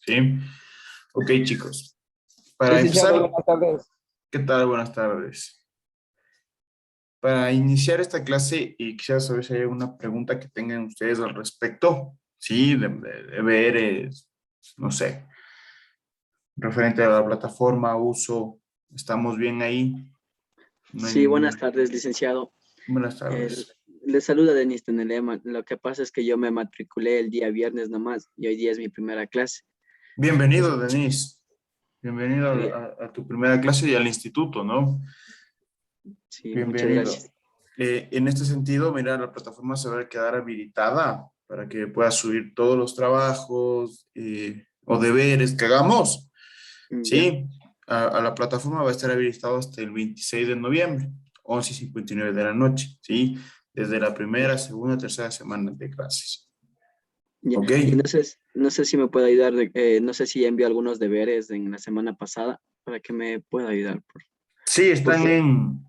¿sí? Ok, chicos. Para Licenciado, empezar, buenas tardes. ¿qué tal? Buenas tardes. Para iniciar esta clase, y quisiera saber si hay alguna pregunta que tengan ustedes al respecto, ¿sí? De deberes, no sé, referente a la plataforma, uso, ¿estamos bien ahí? No hay Sí, buenas ninguna. tardes, licenciado. Buenas El- tardes. Le saluda Denis Tenelema. Lo que pasa es que yo me matriculé el día viernes nomás y hoy día es mi primera clase. Bienvenido, Entonces, Denise. Bienvenido sí, a tu primera clase y al instituto, ¿no? sí, muchas Bienvenido. gracias. En este sentido, mira, la plataforma se va a quedar habilitada para que puedas subir todos los trabajos o deberes que hagamos, Ya, ¿sí? A la plataforma va a estar habilitado hasta el 26 de noviembre, 11:59 de la noche, ¿sí? Desde la primera, segunda, tercera semana de clases. ya. ¿Ok? Y no sé si me puede ayudar, no sé si envió algunos deberes en la semana pasada para que me pueda ayudar. Sí, Porque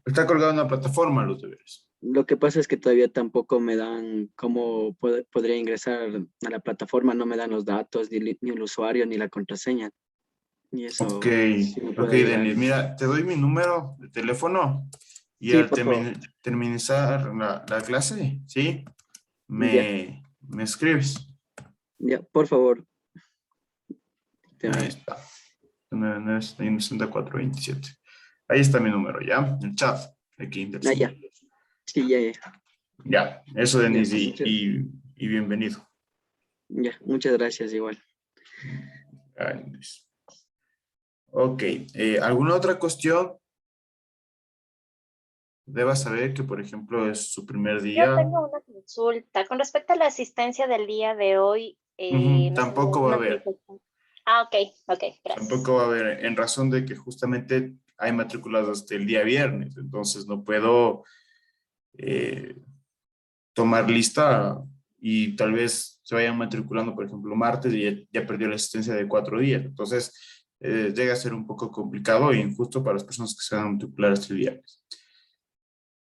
está colgado en la plataforma los deberes. lo que pasa es que todavía tampoco me dan cómo podría ingresar a la plataforma, no me dan los datos, ni el usuario, ni la contraseña. Y Ok, eso sí me ok, puede ayudar. Denis, mira, te doy mi número de teléfono y Sí, al por favor. terminar la clase, ¿sí? Ya, Me escribes. ya, por favor. Ahí está. 991-6427. Ahí está mi número, ¿ya? El chat, aquí del Ah, Zoom. ya. Sí, ya, ya. Ya, eso, Ya, Denis, y bienvenido. ya. Muchas gracias, igual. Ay, Denis. Ok, ¿alguna otra cuestión? Debas saber que, por ejemplo, es su primer Yo día. tengo una consulta. Con respecto a la asistencia del día de hoy, Ujú, no sé, tampoco va a no sé haber. Ok, ok, gracias. Tampoco va a haber, en razón de que justamente hay matriculados hasta el día viernes, entonces no puedo eh, tomar lista y tal vez se vayan matriculando, por ejemplo, martes y ya perdió la asistencia de 4 días. Entonces, llega a ser un poco complicado e injusto para las personas que se van a matricular hasta el viernes.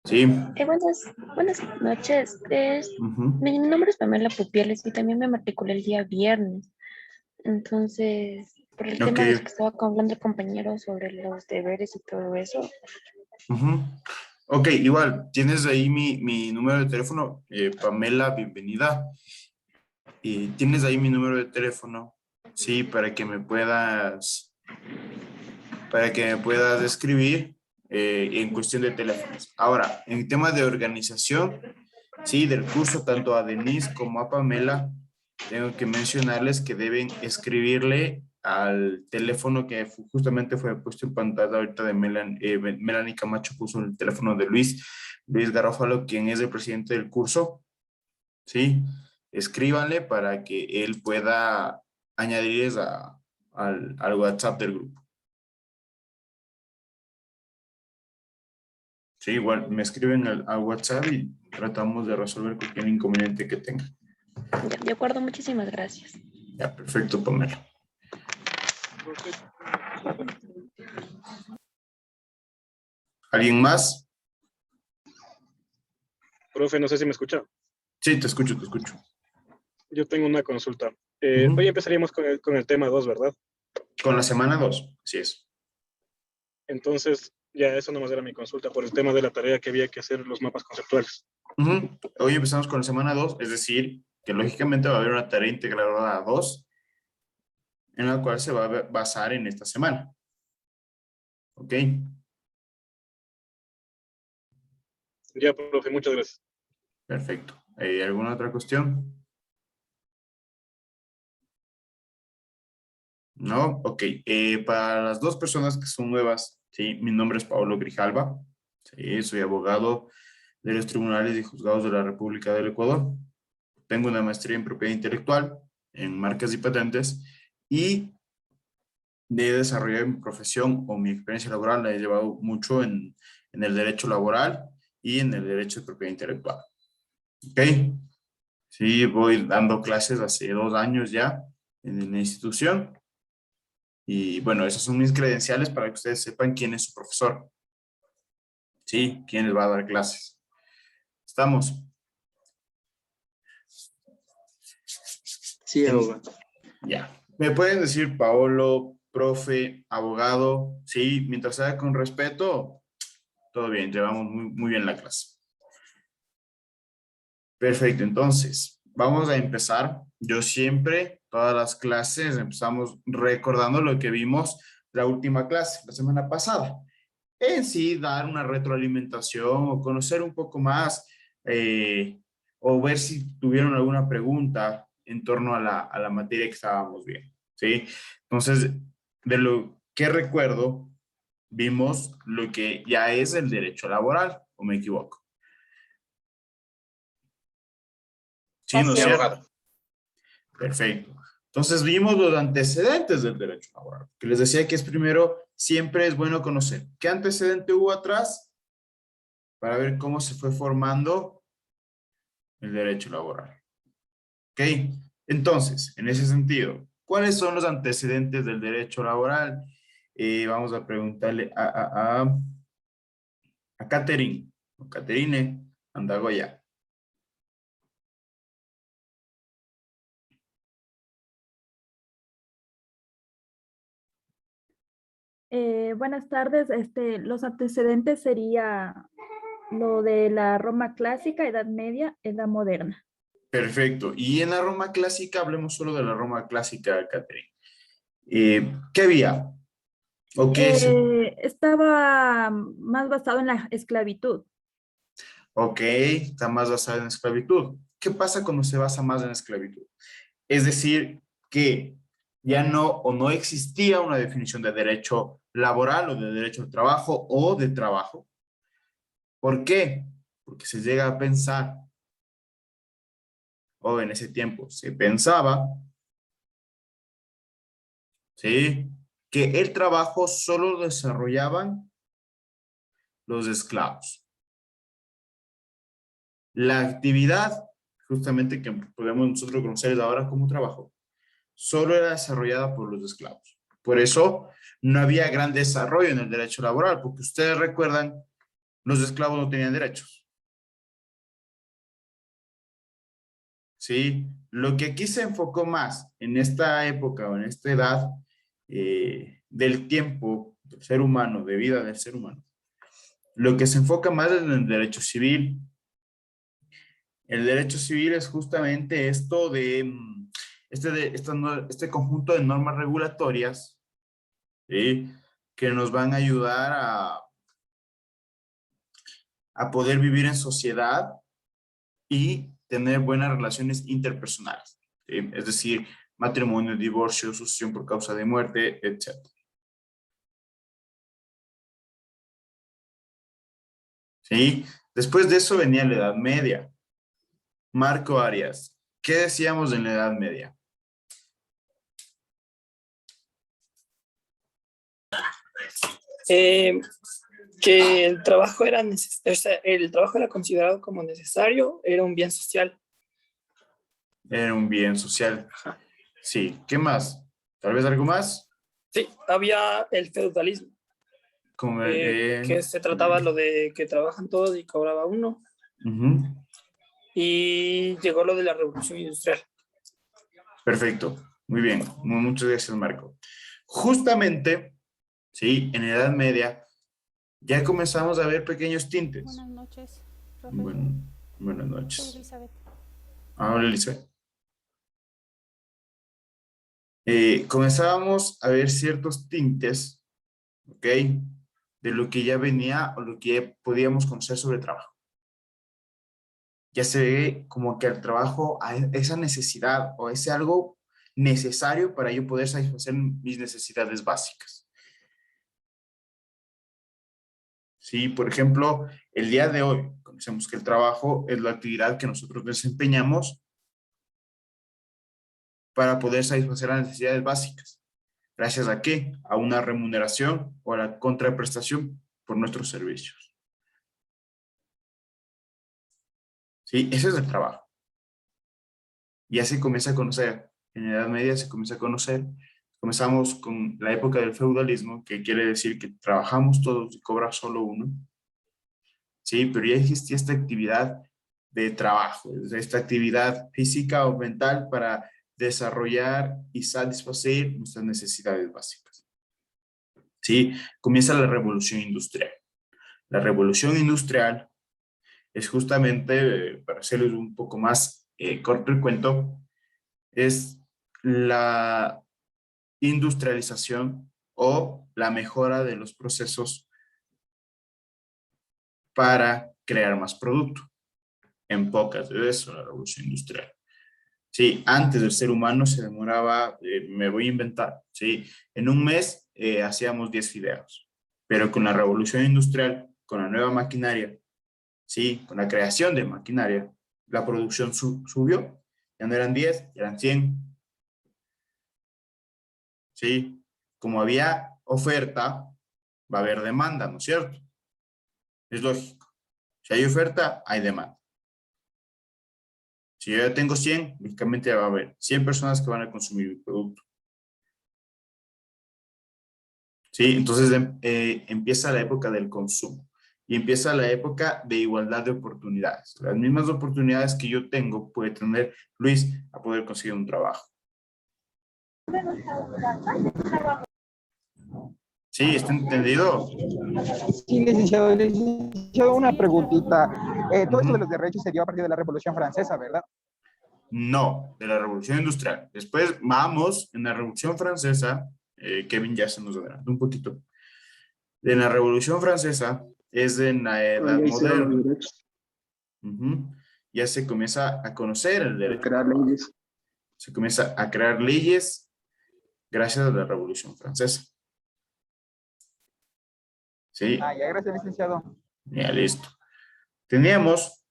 Sí. Buenas noches. Ujú. Mi nombre es Pamela Pupieles y también me matriculé el día viernes. Entonces, por el Ok. tema de que estaba hablando el compañero sobre los deberes y todo eso. Ujú. Ok, igual, tienes ahí mi número de teléfono, Pamela, bienvenida. Y tienes ahí mi número de teléfono, sí, para que me puedas escribir en cuestión de teléfonos. Ahora, en tema de organización, sí, del curso, tanto a Denise como a Pamela, tengo que mencionarles que deben escribirle al teléfono que justamente fue puesto en pantalla ahorita de Melanie Camacho puso el teléfono de Luis Garofalo, quien es el presidente del curso, ¿sí? Escríbanle para que él pueda añadirles al WhatsApp del grupo. Sí, igual me escriben al WhatsApp y tratamos de resolver cualquier inconveniente que tengan. Ya, de acuerdo, muchísimas gracias. Ya, perfecto, Pamela. ¿Alguien más? Profe, no sé si me escucha. Sí, te escucho, te escucho. Yo tengo una consulta. Ujú. Hoy empezaríamos con el tema 2, ¿verdad? Con la semana 2, así es. Entonces, ya eso nomás era mi consulta por el tema de la tarea que había que hacer los mapas conceptuales. Ujú. Hoy empezamos con la semana 2, es decir, que lógicamente va a haber una tarea integradora 2 en la cual se va a basar en esta semana. ¿Ok? Ya, profe, muchas gracias. Perfecto. ¿Alguna otra cuestión? ¿No? Ok. Para las dos personas que son nuevas, sí, mi nombre es Pablo Grijalva. Sí, soy abogado de los tribunales y juzgados de la República del Ecuador. Tengo una maestría en propiedad intelectual, en marcas y patentes, y de desarrollar mi profesión o mi experiencia laboral la he llevado mucho en el derecho laboral y en el derecho de propiedad intelectual. ¿Ok? Sí, voy dando clases hace 2 años ya en la institución. Y bueno, esas son mis credenciales para que ustedes sepan quién es su profesor. Sí, quién les va a dar clases. ¿Estamos? Sí, En- abogado. ya. Me pueden decir Paolo, profe, abogado, sí, mientras sea con respeto, todo bien, llevamos muy bien la clase. Perfecto, entonces, vamos a empezar. Yo siempre, todas las clases, empezamos recordando lo que vimos la última clase, la semana pasada. En sí, dar una retroalimentación o conocer un poco más o ver si tuvieron alguna pregunta en torno a la materia que estábamos viendo, ¿sí? Entonces, de lo que recuerdo, vimos lo que ya es el derecho laboral, ¿o me equivoco? Sí, ¿no es Sí, cierto? abogado. Perfecto. Entonces vimos los antecedentes del derecho laboral, que les decía que es primero, siempre es bueno conocer qué antecedente hubo atrás para ver cómo se fue formando el derecho laboral. ¿Ok? Entonces, en ese sentido, ¿cuáles son los antecedentes del derecho laboral? Vamos a preguntarle a Catherine, o Caterine Andagoya. Buenas tardes. Los antecedentes sería lo de la Roma clásica, Edad Media, Edad Moderna. Perfecto. Y en la Roma clásica, hablemos solo de la Roma clásica, Catherine. ¿Qué había? ¿O qué es? Estaba más basado en la esclavitud. Ok, está más basada en esclavitud. ¿Qué pasa cuando se basa más en esclavitud? Es decir, que ya no o no existía una definición de derecho laboral o de derecho al trabajo o de trabajo. ¿Por qué? Porque se llega a pensar, o en ese tiempo se pensaba, ¿sí? Que el trabajo solo lo desarrollaban los esclavos. La actividad, justamente que podemos nosotros conocer ahora como trabajo, solo era desarrollada por los esclavos. Por eso no había gran desarrollo en el derecho laboral, porque ustedes recuerdan, los esclavos no tenían derechos. ¿Sí? Lo que aquí se enfocó más en esta época o en esta edad del tiempo del ser humano, de vida del ser humano, lo que se enfoca más es en el derecho civil. El derecho civil es justamente esto de este conjunto de normas regulatorias, ¿sí? Que nos van a ayudar a poder vivir en sociedad y tener buenas relaciones interpersonales, ¿sí? Es decir, matrimonio, divorcio, sucesión por causa de muerte, etc. ¿Sí? Después de eso venía la Edad Media. Marco Arias, ¿qué decíamos en la Edad Media? Que el trabajo era o sea, el trabajo era considerado como necesario, era un bien social. Era un bien social. Sí, ¿qué más? ¿Tal vez algo más? Sí, había el feudalismo, Como, que se trataba lo de que trabajan todos y cobraba uno. ujú. Y llegó lo de la revolución industrial. Perfecto, muy bien. Muchas gracias, Marco. Justamente, sí, en la Edad Media ya comenzamos a ver pequeños tintes. Buenas noches, profe. Buenas Soy noches. Elizabeth. Hola, Elizabeth. Comenzábamos a ver ciertos tintes, ¿ok? De lo que ya venía o lo que ya podíamos conocer sobre trabajo. Ya se ve como que el trabajo, hay esa necesidad o ese algo necesario para yo poder satisfacer mis necesidades básicas. Sí, por ejemplo, el día de hoy, conocemos que el trabajo es la actividad que nosotros desempeñamos para poder satisfacer las necesidades básicas. ¿Gracias a qué? A una remuneración o a la contraprestación por nuestros servicios. Sí, ese es el trabajo. Ya se comienza a conocer, en la Edad Media se comienza a conocer, comenzamos con la época del feudalismo, que quiere decir que trabajamos todos y cobra solo uno. Sí, pero ya existía esta actividad de trabajo, esta actividad física o mental para desarrollar y satisfacer nuestras necesidades básicas. ¿Sí? Comienza la revolución industrial. La revolución industrial es justamente, para hacerles un poco más corto el cuento, es la industrialización o la mejora de los procesos para crear más producto. En pocas de eso, la revolución industrial. Sí, antes el ser humano se demoraba, me voy a inventar, sí, en un mes hacíamos 10 fideos, pero con la revolución industrial, con la nueva maquinaria, sí, con la creación de maquinaria, la producción subió, ya no eran 10, eran 100. Sí, como había oferta, va a haber demanda, ¿no es cierto? Es lógico. Si hay oferta, hay demanda. Si yo ya tengo 100, lógicamente va a haber 100 personas que van a consumir mi producto. ¿Sí? Entonces empieza la época del consumo y empieza la época de igualdad de oportunidades. Las mismas oportunidades que yo tengo puede tener Luis a poder conseguir un trabajo. ¿Sí? ¿Está entendido? Sí, licenciado, una preguntita. Todo esto de los derechos se dio a partir de la Revolución Francesa, ¿verdad? No, de la Revolución Industrial. Después vamos en la Revolución Francesa, Kevin ya se nos adelantó un poquito. De la Revolución Francesa es en la Edad Moderna. Ya se comienza a conocer el derecho. Crear leyes. Se comienza a crear leyes gracias a la Revolución Francesa. ¿Sí? Ya, gracias, licenciado. Ya, listo. Teníamos,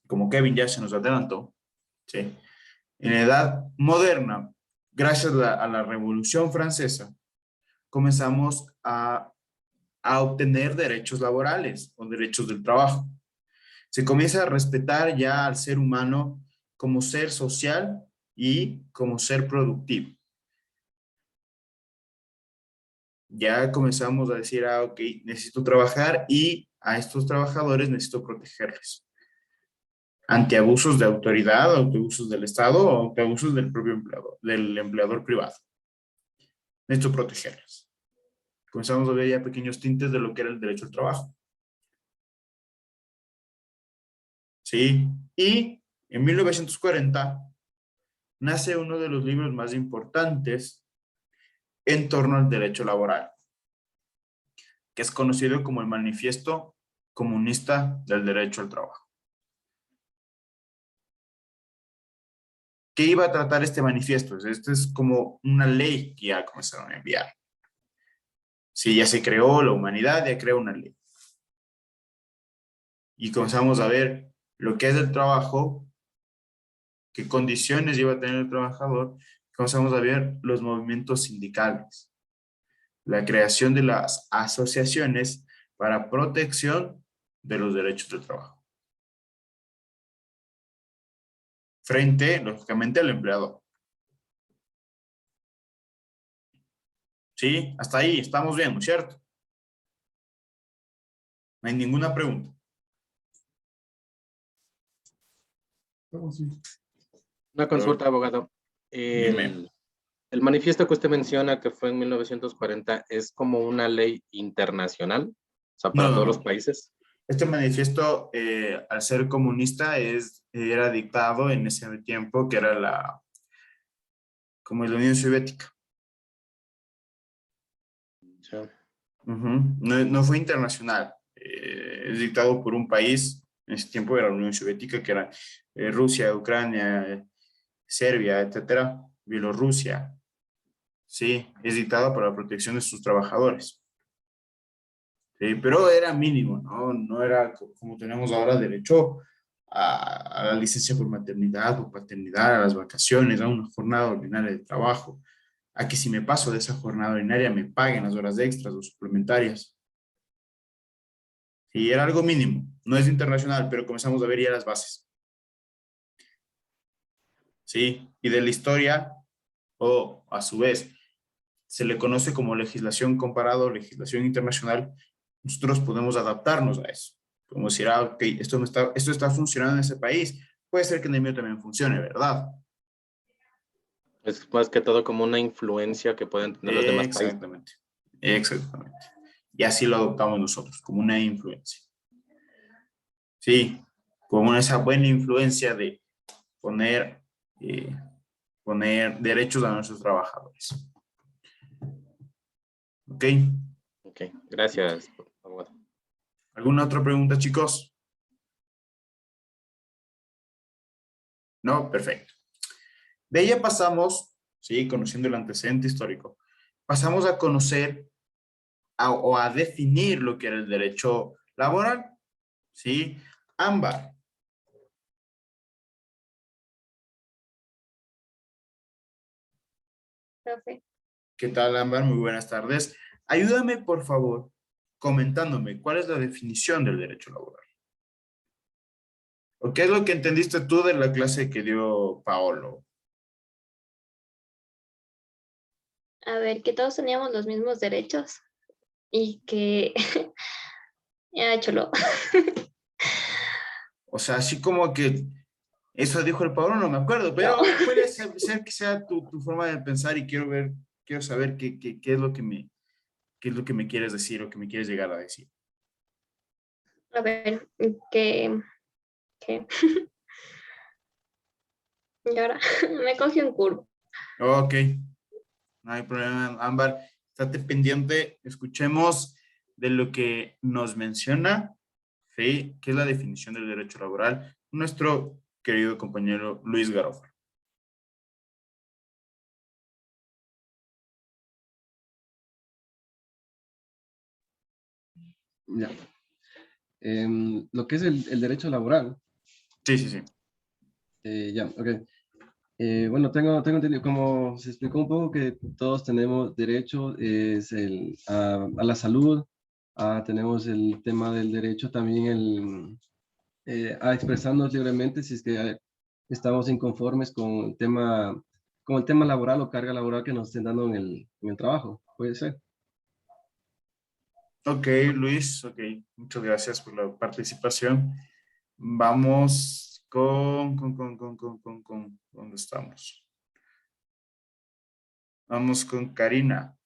como Kevin ya se nos adelantó, ¿sí? En la Edad Moderna, gracias a la Revolución Francesa, comenzamos a obtener derechos laborales o derechos del trabajo. Se comienza a respetar ya al ser humano como ser social y como ser productivo. Ya comenzamos a decir, ok, necesito trabajar y a estos trabajadores necesito protegerles. Ante abusos de autoridad, ante abusos del Estado o ante abusos del propio empleador, del empleador privado. Necesito protegerles. Comenzamos a ver ya pequeños tintes de lo que era el derecho al trabajo. Sí, y en 1940 nace uno de los libros más importantes en torno al derecho laboral, que es conocido como el Manifiesto Comunista del Derecho al Trabajo. ¿Qué iba a tratar este manifiesto? Este es como una ley que ya comenzaron a enviar. Sí, ya se creó la humanidad, ya creó una ley. Y comenzamos a ver lo que es el trabajo, qué condiciones lleva a tener el trabajador. Comenzamos a ver los movimientos sindicales, la creación de las asociaciones para protección de los derechos del trabajo. Frente, lógicamente, al empleador. ¿Sí? Hasta ahí estamos bien, ¿no es cierto? No hay ninguna pregunta. Una consulta, abogado. Dime. El manifiesto que usted menciona que fue en 1940 es como una ley internacional, o sea, para todos los países. Este manifiesto, al ser comunista, era dictado en ese tiempo que era como la Unión Soviética. Sí. No fue internacional. Es dictado por un país, en ese tiempo era la Unión Soviética, que era Rusia, Ucrania, Serbia, etcétera, Bielorrusia. Sí, es dictado para la protección de sus trabajadores. Sí, pero era mínimo, no era como tenemos ahora derecho a la licencia por maternidad o paternidad, a las vacaciones, a una jornada ordinaria de trabajo, a que si me paso de esa jornada ordinaria me paguen las horas extras o suplementarias. Sí, era algo mínimo, no es internacional, pero comenzamos a ver ya las bases. Sí, y de la historia, o a su vez, se le conoce como legislación comparada o legislación internacional. Nosotros podemos adaptarnos a eso. Podemos decir, ok, esto está funcionando en ese país, puede ser que en el mío también funcione, ¿verdad? Es más que todo como una influencia que pueden tener los demás países. Exactamente, exactamente. Y así lo adoptamos nosotros, como una influencia. Sí, como esa buena influencia de poner, poner derechos a nuestros trabajadores. ¿Ok? Ok, gracias, abogado. ¿Alguna otra pregunta, chicos? No, perfecto. De ahí ya pasamos, sí, conociendo el antecedente histórico, pasamos a conocer o a definir lo que era el derecho laboral, ¿sí? Ámbar. Profe. ¿Qué tal, Ámbar? Muy buenas tardes. Ayúdame, por favor, comentándome cuál es la definición del derecho laboral. ¿O qué es lo que entendiste tú de la clase que dio Paolo? A ver, que todos teníamos los mismos derechos y que ya cholo. O sea, así como que eso dijo el Paolo, no me acuerdo, pero No. puede ser que sea tu forma de pensar y quiero saber qué es lo que qué es lo que me quieres decir o que me quieres llegar a decir. A ver, que y ahora me coge un curvo. Ok, no hay problema, Ámbar. Estate pendiente, escuchemos de lo que nos menciona, ¿sí? ¿Qué es la definición del derecho laboral? Nuestro querido compañero Luis Garofalo. Ya. Lo que es el derecho laboral, Sí, sí, sí. ya, ok. Bueno, tengo entendido, como se explicó un poco, que todos tenemos derecho a la salud, tenemos el tema del derecho también a expresarnos libremente si es que estamos inconformes con el tema laboral o carga laboral que nos estén dando en el trabajo, puede ser. Ok, Luis, ok. Muchas gracias por la participación. Vamos ¿dónde estamos? Vamos con Karina.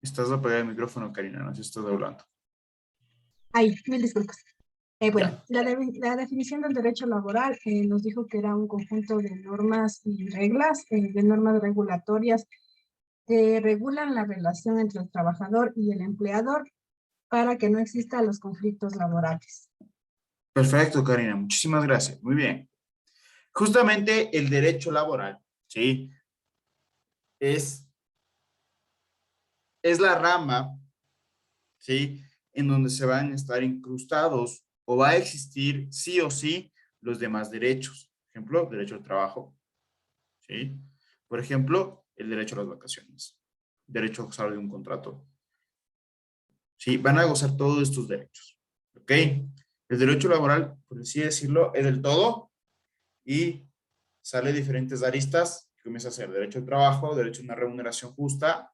Estás apagado el micrófono, Karina, no sé si estás hablando. Ay, mil disculpas. Bueno, Ya. la definición del derecho laboral nos dijo que era un conjunto de normas y reglas, de normas regulatorias que regulan la relación entre el trabajador y el empleador para que no existan los conflictos laborales. Perfecto, Karina, muchísimas gracias. Muy bien. Justamente el derecho laboral, ¿sí? Es la rama, ¿sí? En donde se van a estar incrustados o va a existir sí o sí los demás derechos. Por ejemplo, derecho al trabajo, ¿sí? Por ejemplo, el derecho a las vacaciones, derecho a gozar de un contrato, ¿sí? Van a gozar todos estos derechos, ¿ok? El derecho laboral, por así decirlo, es del todo y sale diferentes aristas. Comienza a ser derecho al trabajo, derecho a una remuneración justa,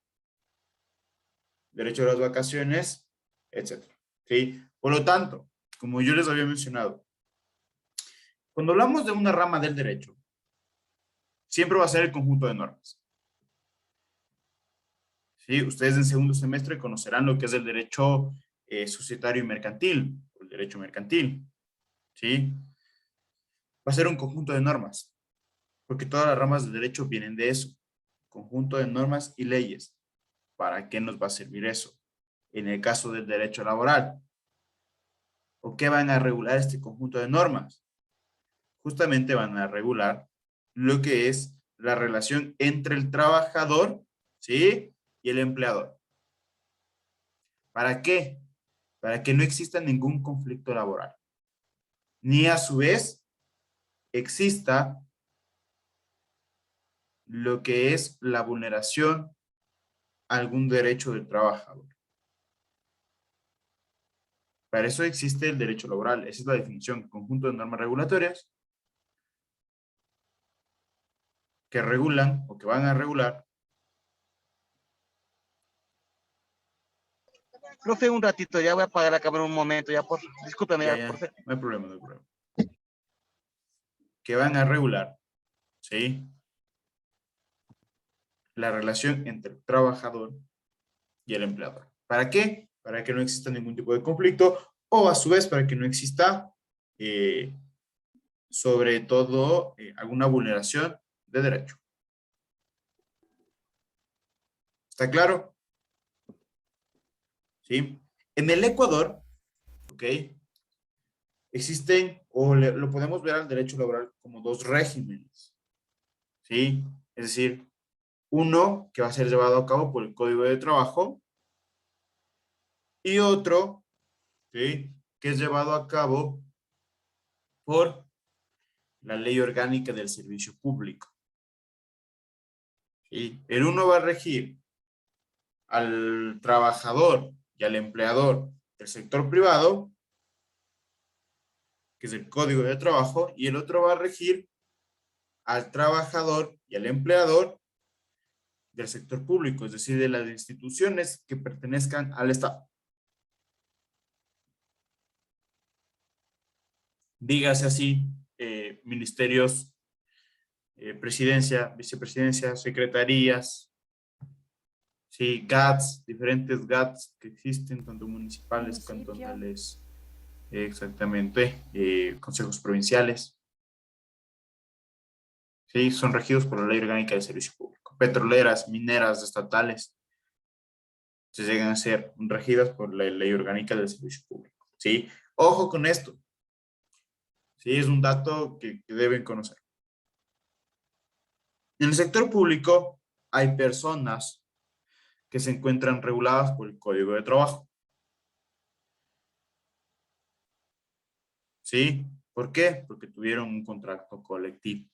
derecho a las vacaciones, etcétera, ¿sí? Por lo tanto, como yo les había mencionado, cuando hablamos de una rama del derecho, siempre va a ser el conjunto de normas. ¿Sí? Ustedes en segundo semestre conocerán lo que es el derecho societario y mercantil, el derecho mercantil, ¿sí? Va a ser un conjunto de normas, porque todas las ramas del derecho vienen de eso, conjunto de normas y leyes. ¿Para qué nos va a servir eso? En el caso del derecho laboral, ¿o qué van a regular este conjunto de normas? Justamente van a regular lo que es la relación entre el trabajador, ¿sí? Y el empleador. ¿Para qué? Para que no exista ningún conflicto laboral. Ni a su vez exista lo que es la vulneración a algún derecho del trabajador. Para eso existe el derecho laboral. Esa es la definición, conjunto de normas regulatorias que regulan o que van a regular Profe, un ratito, ya voy a apagar la cámara un momento, ya por, discúlpeme, Ya, ya, ya, profe. no hay problema, no hay problema. Que van a regular, ¿sí? La relación entre el trabajador y el empleador. ¿Para qué? Para que no exista ningún tipo de conflicto o a su vez para que no exista sobre todo alguna vulneración de derecho. ¿Está claro? ¿Sí? En el Ecuador, ¿ok? Existen, o lo podemos ver al derecho laboral como dos regímenes, ¿sí? Es decir, uno que va a ser llevado a cabo por el Código de Trabajo y otro, ¿sí?, que es llevado a cabo por la Ley Orgánica del Servicio Público. ¿Sí? El uno va a regir al trabajador y al empleador del sector privado, que es el Código de Trabajo, y el otro va a regir al trabajador y al empleador del sector público, es decir, de las instituciones que pertenezcan al Estado. Dígase así, ministerios, presidencia, vicepresidencia, secretarías, sí, GATS, diferentes GATS que existen, tanto municipales, cantonales, exactamente, consejos provinciales. Sí, son regidos por la Ley Orgánica del Servicio Público. Petroleras, mineras, estatales, se llegan a ser regidas por la Ley Orgánica del Servicio Público. ¿Sí? Ojo con esto. Sí, es un dato que deben conocer. En el sector público hay personas que se encuentran reguladas por el Código de Trabajo. ¿Sí? ¿Por qué? Porque tuvieron un contrato colectivo.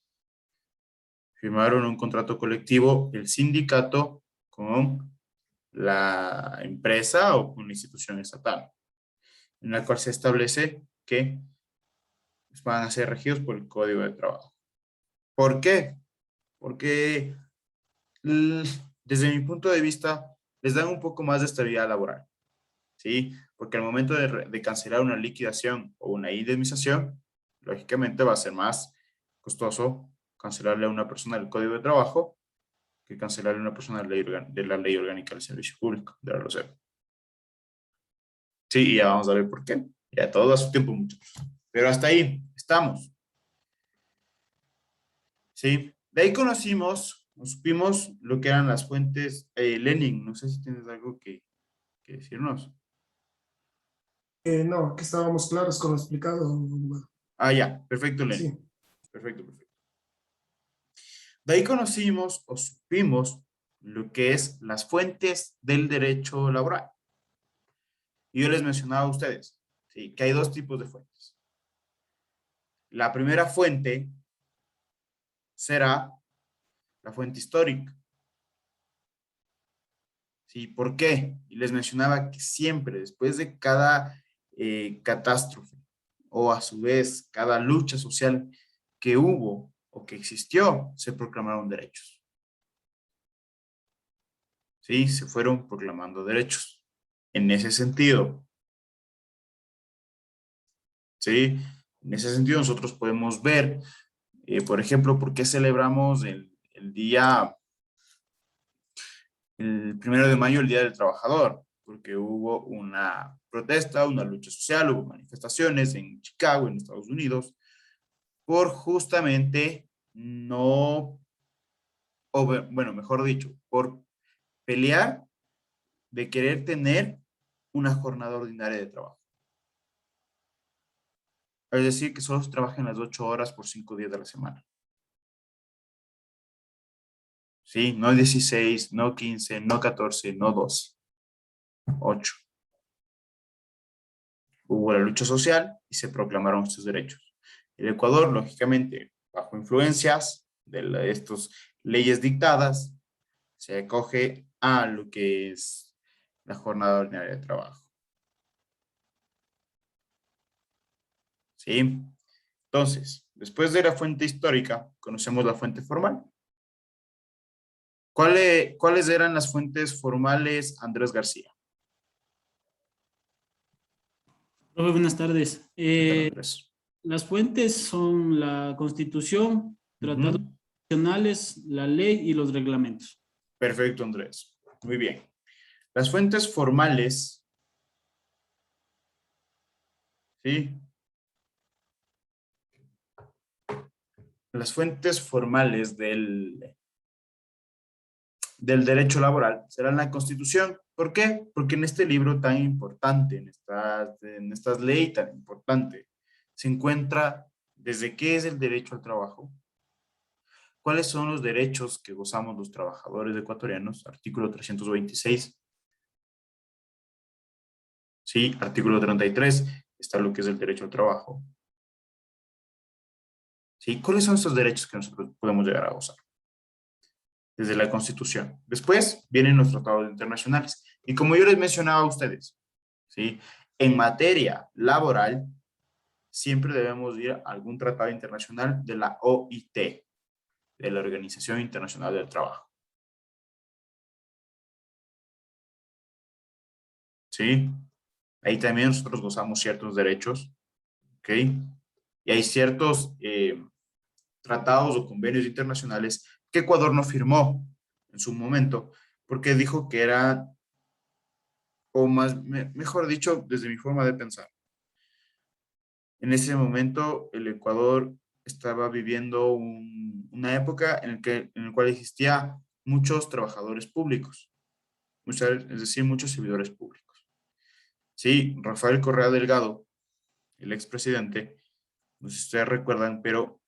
Firmaron un contrato colectivo el sindicato con la empresa o con la institución estatal, en la cual se establece que van a ser regidos por el Código de Trabajo. ¿Por qué? Porque desde mi punto de vista les dan un poco más de estabilidad laboral, ¿sí? Porque al momento de cancelar una liquidación o una indemnización, lógicamente va a ser más costoso cancelarle a una persona el Código de Trabajo que cancelarle a una persona de la Ley Orgánica del Servicio Público, de la ROCEP. Sí, y ya vamos a ver por qué. Ya todo a su tiempo, muchachos. Pero hasta ahí estamos. Sí, de ahí conocimos, supimos lo que eran las fuentes. Lenin, no sé si tienes algo que decirnos. No, que estábamos claros con lo explicado. Bueno, Ah, ya, perfecto, Lenin. sí. Perfecto, perfecto. De ahí conocimos o supimos lo que es las fuentes del derecho laboral. Y yo les mencionaba a ustedes, ¿sí?, que hay dos tipos de fuentes. La primera fuente será la fuente histórica. ¿Sí? ¿Por qué? Y les mencionaba que siempre, después de cada catástrofe, o a su vez, cada lucha social que hubo o que existió, se proclamaron derechos. ¿Sí? Se fueron proclamando derechos. En ese sentido, ¿sí? En ese sentido, nosotros podemos ver, por ejemplo, por qué celebramos el día, el 1 de mayo, el Día del Trabajador, porque hubo una protesta, una lucha social, hubo manifestaciones en Chicago, en Estados Unidos, por justamente no, o bueno, mejor dicho, por pelear de querer tener una jornada ordinaria de trabajo. Es decir, que solo se trabajen las 8 horas por 5 días de la semana. ¿Sí? No 16, no 15, no 14, no 12. 8. Hubo la lucha social y se proclamaron estos derechos. El Ecuador, lógicamente, bajo influencias de estas leyes dictadas, se acoge a lo que es la jornada ordinaria de trabajo. ¿Sí? Entonces, después de la fuente histórica, conocemos la fuente formal. ¿Cuáles eran las fuentes formales, Andrés García? Profe, buenas tardes. ¿Qué tal, Andrés? Las fuentes son la Constitución, tratados internacionales, la ley y los reglamentos. Perfecto, Andrés. Muy bien. Las fuentes formales, ¿sí? Las fuentes formales del derecho laboral serán la Constitución. ¿Por qué? Porque en este libro tan importante, en estas leyes tan importante, se encuentra desde qué es el derecho al trabajo, cuáles son los derechos que gozamos los trabajadores ecuatorianos, artículo 326. Sí, artículo 33, está lo que es el derecho al trabajo. ¿Sí? ¿Cuáles son estos derechos que nosotros podemos llegar a gozar? Desde la Constitución. Después vienen los tratados internacionales. Y como yo les mencionaba a ustedes, ¿sí? En materia laboral, siempre debemos ir a algún tratado internacional de la OIT, de la Organización Internacional del Trabajo. ¿Sí? Ahí también nosotros gozamos ciertos derechos, ¿ok? Y hay ciertos tratados o convenios internacionales que Ecuador no firmó en su momento, porque dijo que era, o más, mejor dicho, desde mi forma de pensar, en ese momento el Ecuador estaba viviendo una época en la cual existía muchos trabajadores públicos, es decir, muchos servidores públicos. Sí, Rafael Correa Delgado, el expresidente, no sé si ustedes recuerdan, pero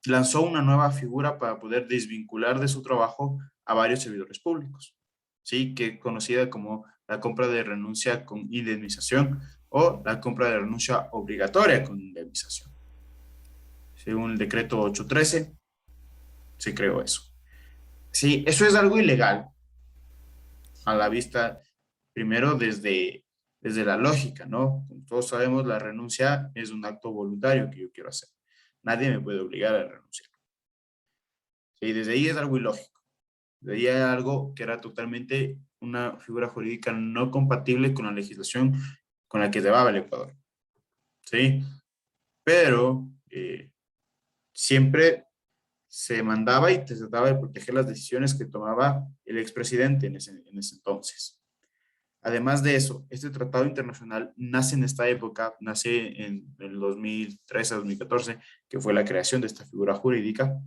lanzó una nueva figura para poder desvincular de su trabajo a varios servidores públicos, ¿sí? Que es conocida como la compra de renuncia con indemnización o la compra de renuncia obligatoria con indemnización. Según el decreto 813, se creó eso. Sí, eso es algo ilegal a la vista, primero desde la lógica, ¿no? Como todos sabemos, la renuncia es un acto voluntario que yo quiero hacer. Nadie me puede obligar a renunciar. Sí, desde ahí es algo ilógico. Desde ahí era algo que era totalmente una figura jurídica no compatible con la legislación con la que llevaba el Ecuador. ¿Sí? Pero siempre se mandaba y se trataba de proteger las decisiones que tomaba el expresidente en ese entonces. Además de eso, este tratado internacional nace en esta época, nace en el 2013-2014, que fue la creación de esta figura jurídica.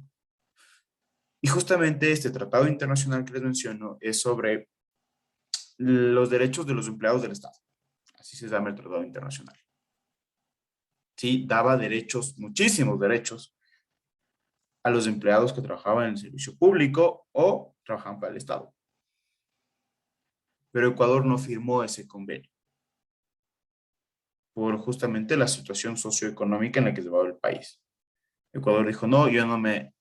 Y justamente este tratado internacional que les menciono es sobre los derechos de los empleados del Estado. Así se llama el tratado internacional. Sí, daba derechos, muchísimos derechos, a los empleados que trabajaban en el servicio público o trabajaban para el Estado. Pero Ecuador no firmó ese convenio por justamente la situación socioeconómica en la que se va el país. Ecuador dijo, no, yo no me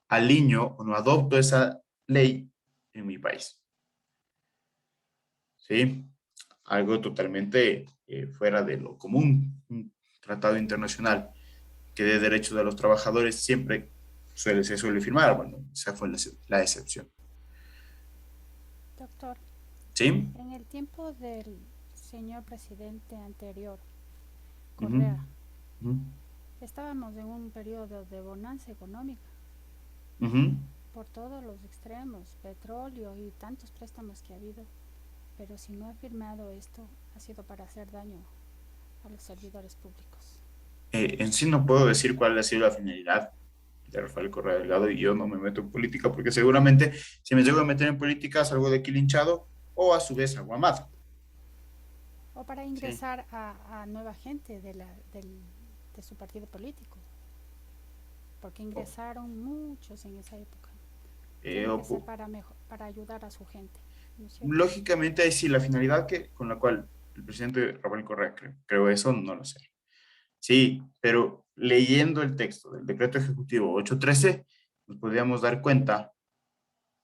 alineo o no adopto esa ley en mi país. ¿Sí? Algo totalmente fuera de lo común. Un tratado internacional que dé derechos a los trabajadores siempre se suele firmar. Bueno, esa fue la excepción. Doctor, ¿sí? En el tiempo del señor presidente anterior, Correa, estábamos en un periodo de bonanza económica por todos los extremos, petróleo y tantos préstamos que ha habido. Pero si no ha firmado esto, ha sido para hacer daño a los servidores públicos. En sí no puedo decir cuál ha sido la finalidad de Rafael Correa Delgado y yo no me meto en política porque seguramente si me llego a meter en política salgo de aquí linchado o a su vez aguamado. O para ingresar a nueva gente de su partido político. Porque ingresaron muchos en esa época. Tiene que ser para ayudar a su gente. ¿No es cierto? Lógicamente ahí sí, la finalidad con la cual el presidente Rafael Correa creó eso, no lo sé. Sí, pero leyendo el texto del decreto ejecutivo 813, nos podríamos dar cuenta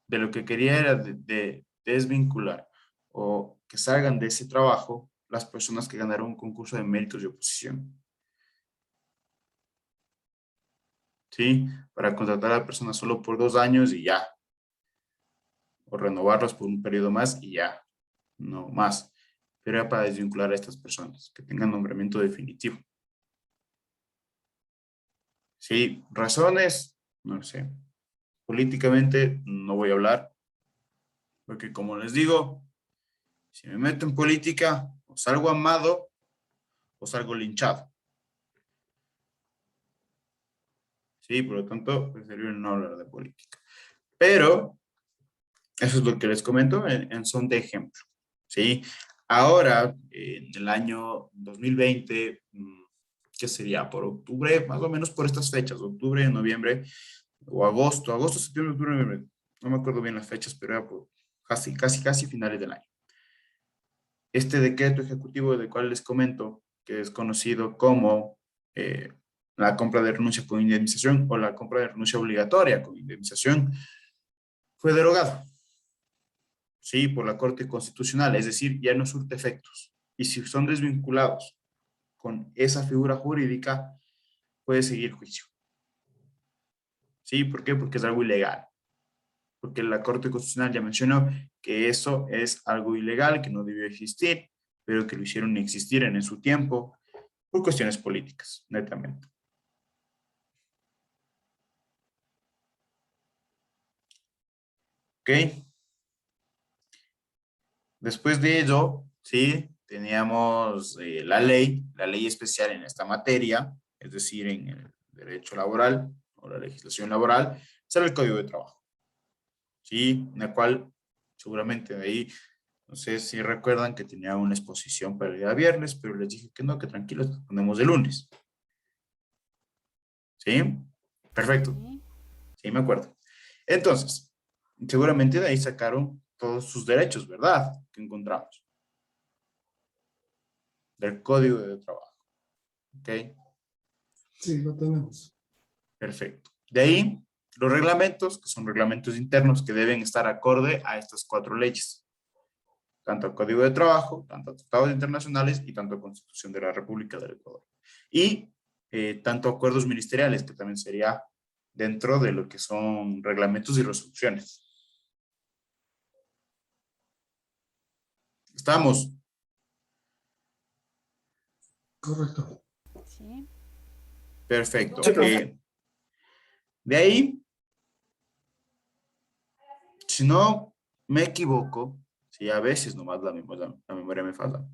de lo que quería era de desvincular o que salgan de ese trabajo las personas que ganaron un concurso de méritos de oposición. ¿Sí? Para contratar a personas solo por 2 años y ya. O renovarlos por un periodo más y ya. No más. pero era para desvincular a estas personas, que tengan nombramiento definitivo. Sí, razones, no sé. Políticamente no voy a hablar, porque como les digo, si me meto en política, o salgo amado, o salgo linchado. Sí, por lo tanto, preferiría no hablar de política. Pero, eso es lo que les comento en son de ejemplo. ¿Sí? Ahora, en el año 2020, ¿qué sería? Por octubre, más o menos por estas fechas, octubre, noviembre, o agosto, septiembre, octubre, noviembre. No me acuerdo bien las fechas, pero era por casi finales del año. Este decreto ejecutivo del cual les comento, que es conocido como la compra de renuncia con indemnización o la compra de renuncia obligatoria con indemnización, fue derogado. Sí, por la Corte Constitucional, es decir, ya no surte efectos. Y si son desvinculados con esa figura jurídica, puede seguir juicio. ¿Sí? ¿Por qué? Porque es algo ilegal. Porque la Corte Constitucional ya mencionó que eso es algo ilegal, que no debió existir, pero que lo hicieron existir en su tiempo por cuestiones políticas, netamente. ¿Ok? Después de ello, ¿sí? Teníamos la ley especial en esta materia, es decir, en el derecho laboral o la legislación laboral, será el Código de Trabajo. ¿Sí? En la cual seguramente de ahí, no sé si recuerdan que tenía una exposición para el día viernes, pero les dije que no, que tranquilos, nos ponemos de lunes. ¿Sí? Perfecto. Sí, me acuerdo. Entonces, seguramente de ahí sacaron todos sus derechos, ¿verdad? Que encontramos. Del Código de Trabajo. ¿Ok? Sí, lo tenemos. Perfecto. De ahí, los reglamentos, que son reglamentos internos que deben estar acorde a estas 4 leyes. Tanto al Código de Trabajo, tanto a tratados internacionales y tanto a Constitución de la República del Ecuador. Y tanto acuerdos ministeriales, que también sería dentro de lo que son reglamentos y resoluciones. ¿Estamos? Correcto. Sí. Perfecto. Sí, profe. De ahí, si no me equivoco, si a veces nomás la memoria me falla.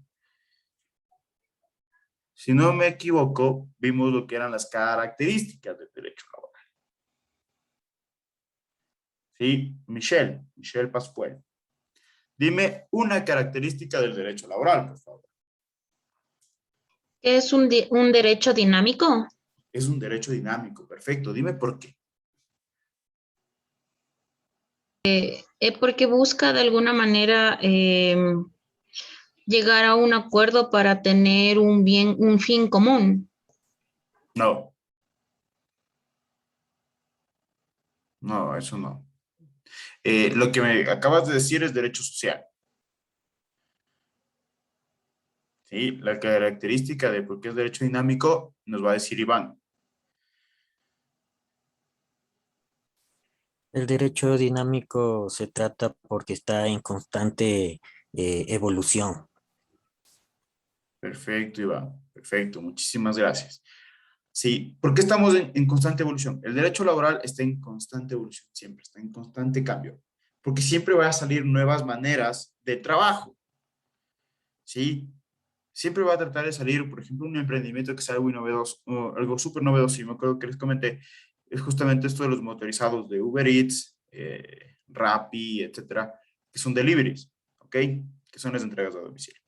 Si no me equivoco, vimos lo que eran las características del derecho laboral. ¿Sí? Michelle Pascual. Dime una característica del derecho laboral, por favor. ¿Es un derecho dinámico? Es un derecho dinámico, perfecto. Dime por qué. Porque busca de alguna manera llegar a un acuerdo para tener un fin común. No. No, eso no. Lo que me acabas de decir es derecho social. ¿Sí? La característica de por qué es derecho dinámico nos va a decir Iván. El derecho dinámico se trata porque está en constante evolución. Perfecto, Iván. Perfecto, muchísimas gracias. Sí, ¿por qué estamos en constante evolución? El derecho laboral está en constante evolución, siempre está en constante cambio, porque siempre van a salir nuevas maneras de trabajo, ¿sí? Siempre va a tratar de salir, por ejemplo, un emprendimiento que sea algo novedoso, algo súper novedoso, y me acuerdo que les comenté, es justamente esto de los motorizados de Uber Eats, Rappi, etcétera, que son deliveries, ¿ok? Que son las entregas a domicilio.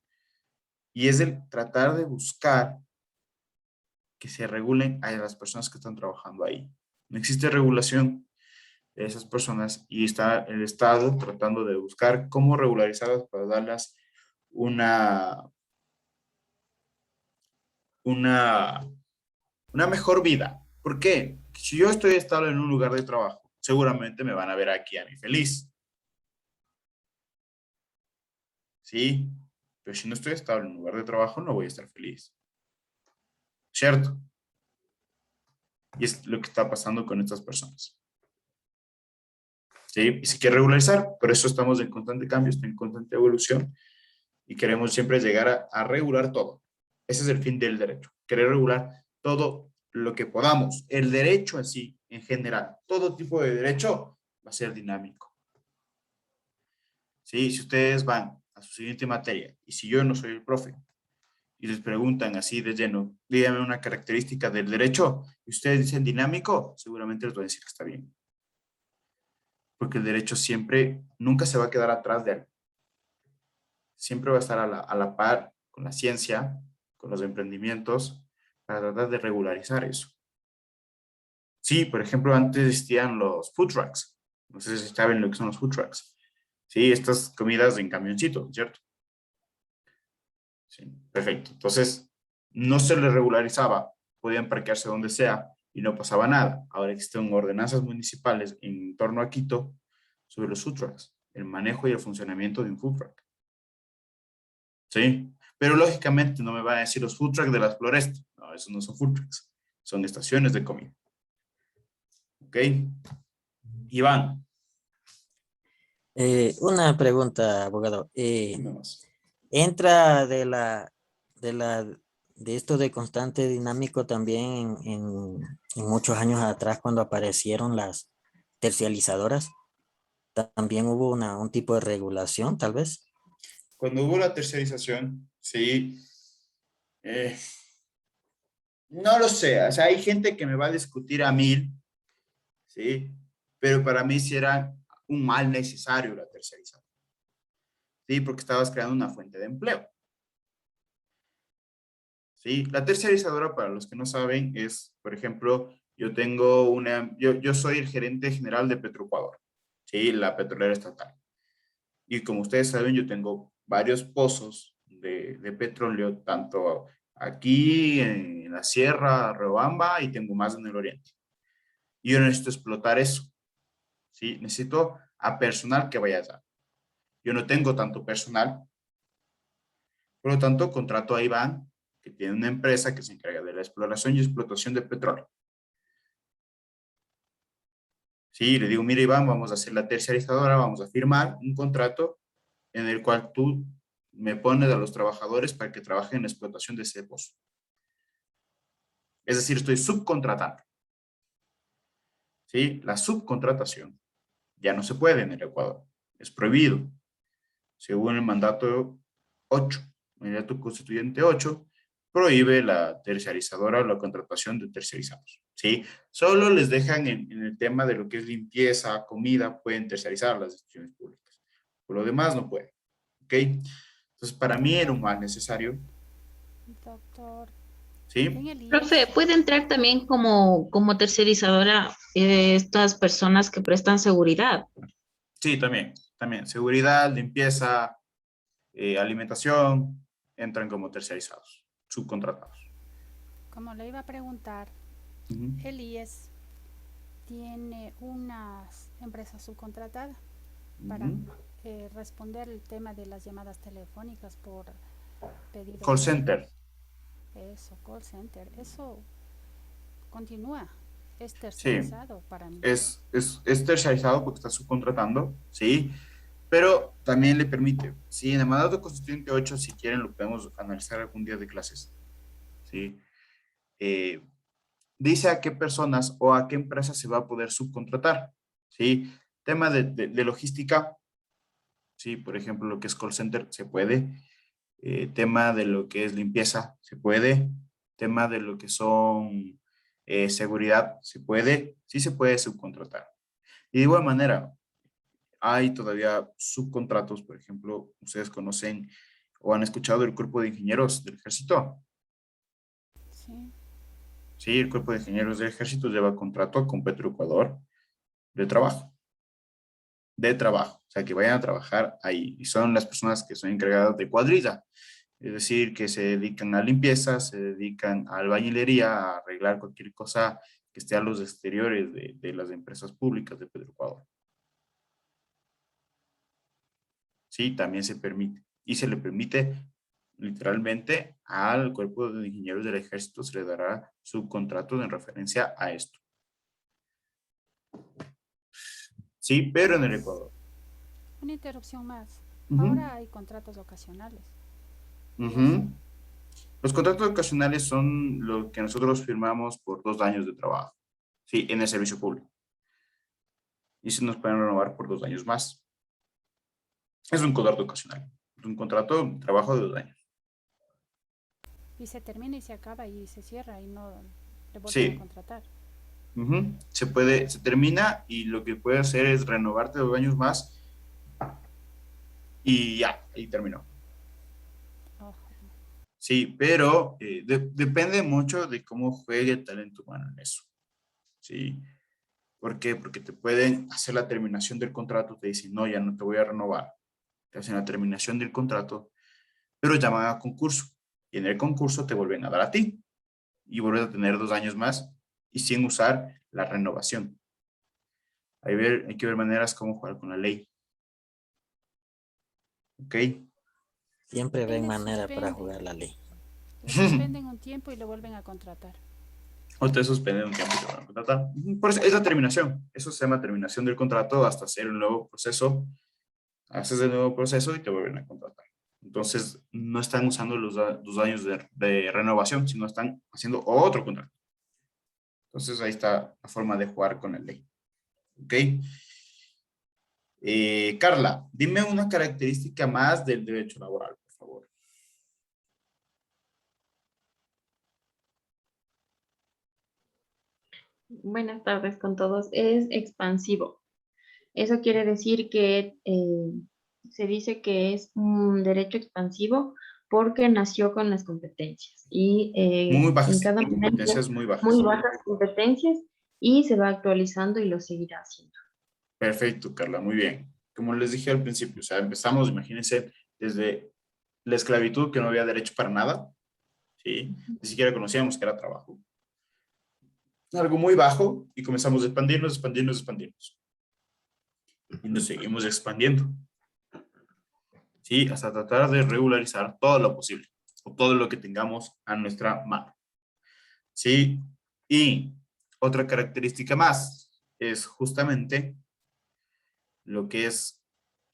Y es el tratar de buscar que se regulen a las personas que están trabajando ahí. No existe regulación de esas personas y está el Estado tratando de buscar cómo regularizarlas para darles una mejor vida. ¿Por qué? Si yo estoy estable en un lugar de trabajo, seguramente me van a ver aquí a mí feliz. ¿Sí? Pero si no estoy estable en un lugar de trabajo, no voy a estar feliz. ¿Cierto? Y es lo que está pasando con estas personas. ¿Sí? Y se quiere regularizar, por eso estamos en constante cambio, está en constante evolución. y queremos siempre llegar a regular todo. Ese es el fin del derecho, querer regular todo lo que podamos. El derecho así, en general, todo tipo de derecho va a ser dinámico. ¿Sí? Si ustedes van a su siguiente materia, y si yo no soy el profe, y les preguntan así de lleno, díganme una característica del derecho, y ustedes dicen dinámico, seguramente les voy a decir que está bien. Porque el derecho siempre, nunca se va a quedar atrás de algo. Siempre va a estar a la par con la ciencia, con los emprendimientos, para tratar de regularizar eso. Sí, por ejemplo, antes existían los food trucks. No sé si saben lo que son los food trucks. Sí, estas comidas en camioncito, ¿cierto? Sí, perfecto. Entonces, no se les regularizaba. Podían parquearse donde sea y no pasaba nada. Ahora existen ordenanzas municipales en torno a Quito sobre los food trucks, el manejo y el funcionamiento de un food truck. Sí, pero lógicamente no me van a decir los food trucks de las Florestas. No, esos no son food trucks. Son estaciones de comida. ¿Ok? Iván. Una pregunta, abogado. Dime más. ¿Entra de esto de constante dinámico también en muchos años atrás cuando aparecieron las tercializadoras? ¿También hubo un tipo de regulación, tal vez? Cuando hubo la tercerización, sí, no lo sé, o sea, hay gente que me va a discutir a 1000, ¿sí? Pero para mí sí era un mal necesario la tercerización, ¿sí? Porque estabas creando una fuente de empleo, ¿sí? La tercerizadora, para los que no saben, es, por ejemplo, yo soy el gerente general de Petroecuador, ¿sí? La petrolera estatal. Y como ustedes saben, yo tengo varios pozos de petróleo, tanto aquí en la sierra, Riobamba, y tengo más en el oriente. Y yo necesito explotar eso, ¿sí? Necesito a personal que vaya allá. Yo no tengo tanto personal, por lo tanto, contrato a Iván, que tiene una empresa que se encarga de la exploración y explotación de petróleo. Sí, le digo, mira Iván, vamos a hacer la terciarizadora, vamos a firmar un contrato en el cual tú me pones a los trabajadores para que trabajen en la explotación de ese pozo. Es decir, estoy subcontratando. ¿Sí? La subcontratación ya no se puede en el Ecuador. Es prohibido. Según el mandato 8, el mandato constituyente 8, prohíbe la terciarizadora o la contratación de terciarizados. ¿Sí? Solo les dejan en el tema de lo que es limpieza, comida, pueden terciarizar las instituciones públicas. Por lo demás no pueden. ¿Ok? Entonces, para mí era un mal necesario. Doctor. ¿Sí? Profe, ¿puede entrar también como tercerizadora estas personas que prestan seguridad? Sí, también. Seguridad, limpieza, alimentación, entran como terciarizados, subcontratados. Como le iba a preguntar, el IES tiene unas empresas subcontratadas para responder el tema de las llamadas telefónicas por pedido. Call center. Eso, call center. Eso continúa. Es Sí, tercerizado para mí. es terciarizado porque está subcontratando, sí, pero también le permite, sí, en el mandato constituyente 8, si quieren lo podemos analizar algún día de clases, sí, dice a qué personas o a qué empresas se va a poder subcontratar, sí, tema de logística, sí, por ejemplo, lo que es call center se puede, tema de lo que es limpieza se puede, tema de lo que son seguridad se puede, sí se puede subcontratar. Y de igual manera, hay todavía subcontratos, por ejemplo, ustedes conocen o han escuchado el cuerpo de ingenieros del ejército. Sí. Sí, el cuerpo de ingenieros del ejército lleva contrato con Petroecuador de trabajo. De trabajo, o sea, que vayan a trabajar ahí. Y son las personas que son encargadas de cuadrilla. Es decir, que se dedican a limpieza, se dedican a albañilería, a arreglar cualquier cosa que esté a los exteriores de las empresas públicas de Petroecuador. Sí, también se permite. Y se le permite literalmente al cuerpo de ingenieros del ejército, se le dará subcontratos en referencia a esto. Sí, pero en el Ecuador. Una interrupción más. Ahora hay contratos ocasionales. Ujú. Los contratos ocasionales son lo que nosotros firmamos por 2 años de trabajo, sí, en el servicio público. Y se nos pueden renovar por 2 años más. Es un contrato ocasional, es un contrato de trabajo de 2 años. Y se termina y se acaba y se cierra y no le vuelven Sí. a contratar. Ujú. Se termina y lo que puede hacer es renovarte 2 años más y ya, ahí terminó. Oh, Sí, pero depende mucho de cómo juegue el talento humano en eso. Sí. ¿Por qué? Porque te pueden hacer la terminación del contrato, te dicen, no, ya no te voy a renovar. Te hacen la terminación del contrato, pero llaman a concurso. Y en el concurso te vuelven a dar a ti. Y vuelves a tener 2 años más y sin usar la renovación. Hay que ver maneras cómo jugar con la ley. ¿Ok? Siempre ven le manera para suspenden. jugar la ley. Le suspenden un tiempo y lo vuelven a contratar. O te suspenden un tiempo y te van a contratar. Por eso es la terminación. Eso se llama terminación del contrato hasta hacer un nuevo proceso. Haces el nuevo proceso y te vuelven a contratar. Entonces, no están usando los 2 años de renovación, sino están haciendo otro contrato. Entonces, ahí está la forma de jugar con la ley. ¿Ok? Carla, dime una característica más del derecho laboral, por favor. Buenas tardes con todos. Es expansivo. Eso quiere decir que se dice que es un derecho expansivo porque nació con las competencias y Muy en bajas, cada competencias momento muy muy bajas. bajas competencias y se va actualizando y lo seguirá haciendo. Perfecto, Carla, muy bien. Como les dije al principio, o sea, empezamos, imagínense, desde la esclavitud, que no había derecho para nada, ¿sí? Ni siquiera conocíamos que era trabajo. Algo muy bajo y comenzamos a expandirnos. Y nos seguimos expandiendo, ¿sí? Hasta tratar de regularizar todo lo posible, o todo lo que tengamos a nuestra mano, ¿sí? Y otra característica más es justamente lo que es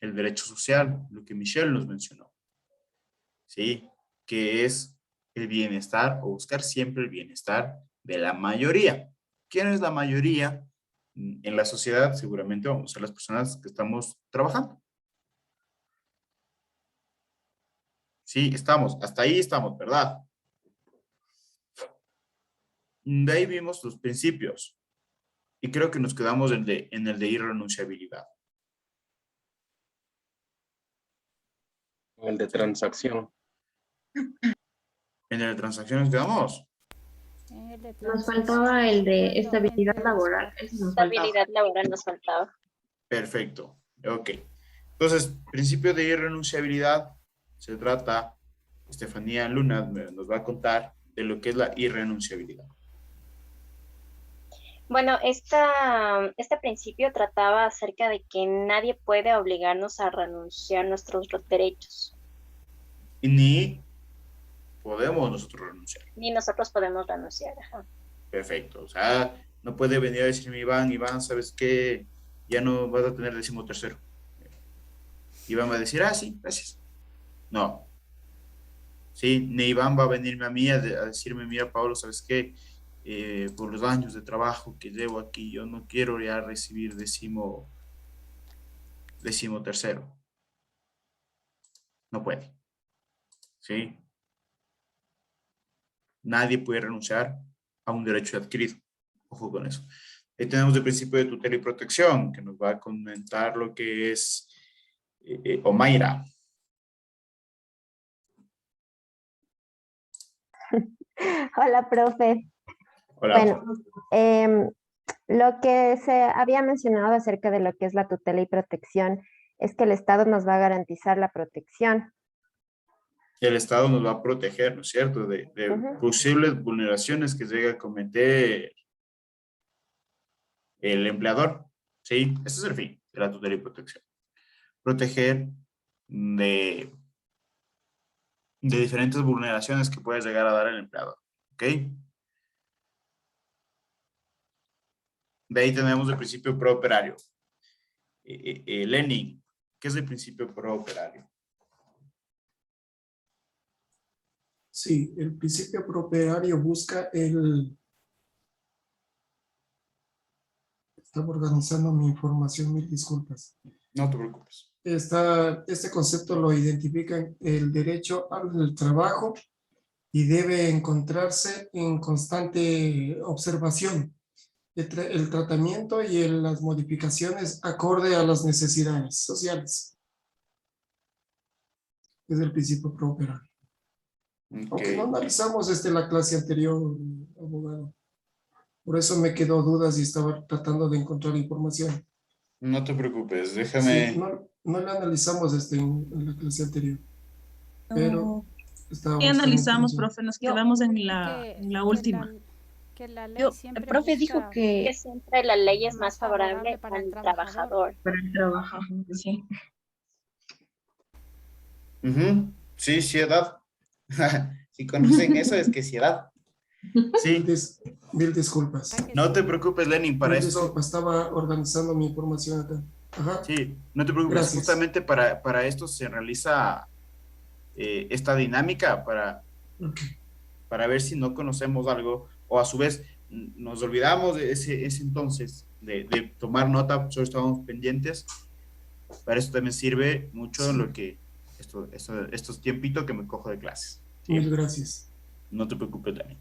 el derecho social, lo que Michelle nos mencionó, ¿sí? Que es el bienestar o buscar siempre el bienestar de la mayoría. ¿Quién es la mayoría? En la sociedad seguramente vamos a ser las personas que estamos trabajando. Sí, estamos, hasta ahí estamos, ¿verdad? De ahí vimos los principios y creo que nos quedamos en el de irrenunciabilidad. El de transacción. En el de transacciones quedamos. Nos faltaba el de estabilidad laboral. Ese nos faltaba. Estabilidad laboral nos faltaba. Perfecto. Ok. Entonces, principio de irrenunciabilidad se trata, Estefanía Luna nos va a contar de lo que es la irrenunciabilidad. Bueno, este principio trataba acerca de que nadie puede obligarnos a renunciar a nuestros derechos. Y ni podemos nosotros renunciar. Ni nosotros podemos renunciar. Ajá. Perfecto. O sea, no puede venir a decirme, Iván, ¿sabes qué? Ya no vas a tener 13º. Iván va a decir, sí, gracias. No. Sí, ni Iván va a venirme a mí a decirme, mira, Pablo, ¿sabes qué? Por los años de trabajo que llevo aquí, yo no quiero ya recibir 13º. No puede. ¿Sí? Nadie puede renunciar a un derecho adquirido. Ojo con eso. Ahí tenemos el principio de tutela y protección, que nos va a comentar lo que es Omaira. Hola, profe. Hola. Bueno, lo que se había mencionado acerca de lo que es la tutela y protección es que el Estado nos va a garantizar la protección. El Estado nos va a proteger, ¿no es cierto? De posibles vulneraciones que llegue a cometer el empleador. Sí, ese es el fin de la tutela y protección. Proteger de diferentes vulneraciones que puede llegar a dar el empleador. ¿Ok? De ahí tenemos el principio prooperario. Lenin, ¿qué es el principio prooperario? Sí, el principio propietario busca el... Estaba organizando mi información, mil disculpas. No te preocupes. Este concepto lo identifica el derecho al trabajo y debe encontrarse en constante observación. El tratamiento y las modificaciones acorde a las necesidades sociales. Es el principio propietario. Aunque no analizamos la clase anterior, abogado. Por eso me quedó dudas y estaba tratando de encontrar información. No te preocupes, déjame... Sí, no la analizamos en la clase anterior. Pero ¿Qué analizamos, profe? Nos quedamos en la última. Que la ley siempre el profe dijo busca que siempre la ley es más favorable para al el trabajador. Para el trabajador, sí. Sí, sí, edad. Si conocen eso, es que sí, edad. Sí. Mil disculpas. No te preocupes, Lenin, para Mil esto... disculpas, estaba organizando mi información acá. Ajá. Sí, no te preocupes. Gracias. Justamente para esto se realiza esta dinámica para ver si no conocemos algo o a su vez nos olvidamos de ese entonces de tomar nota, solo estábamos pendientes. Para eso también sirve mucho lo que estos tiempitos que me cojo de clases. ¿Sí? Mil gracias. No te preocupes, Dani.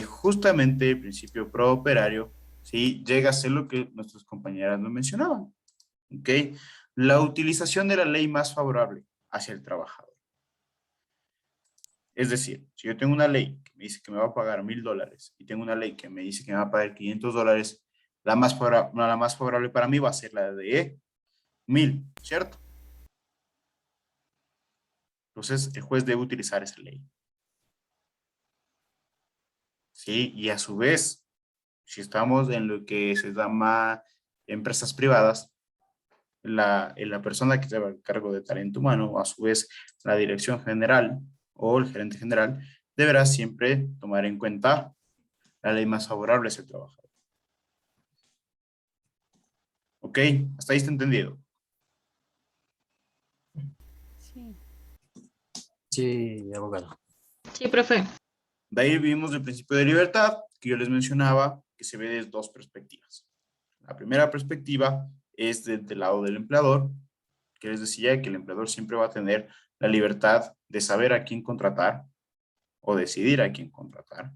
Justamente el principio prooperario, ¿sí? Llega a ser lo que nuestras compañeras nos mencionaban. ¿Ok? La utilización de la ley más favorable hacia el trabajador. Es decir, si yo tengo una ley que me dice que me va a pagar $1,000 y tengo una ley que me dice que me va a pagar $500, la más favorable para mí va a ser la de 1,000, ¿cierto? Entonces, el juez debe utilizar esa ley. Sí, y a su vez, si estamos en lo que se llama empresas privadas, la persona que lleva el cargo de talento humano, o a su vez la dirección general o el gerente general, deberá siempre tomar en cuenta la ley más favorable hacia el trabajador. ¿Ok? ¿Hasta ahí está entendido? Sí. Sí, abogado. Sí, profe. De ahí vimos el principio de libertad, que yo les mencionaba, que se ve desde dos perspectivas. La primera perspectiva es desde el lado del empleador, que les decía que el empleador siempre va a tener la libertad de saber a quién contratar o decidir a quién contratar.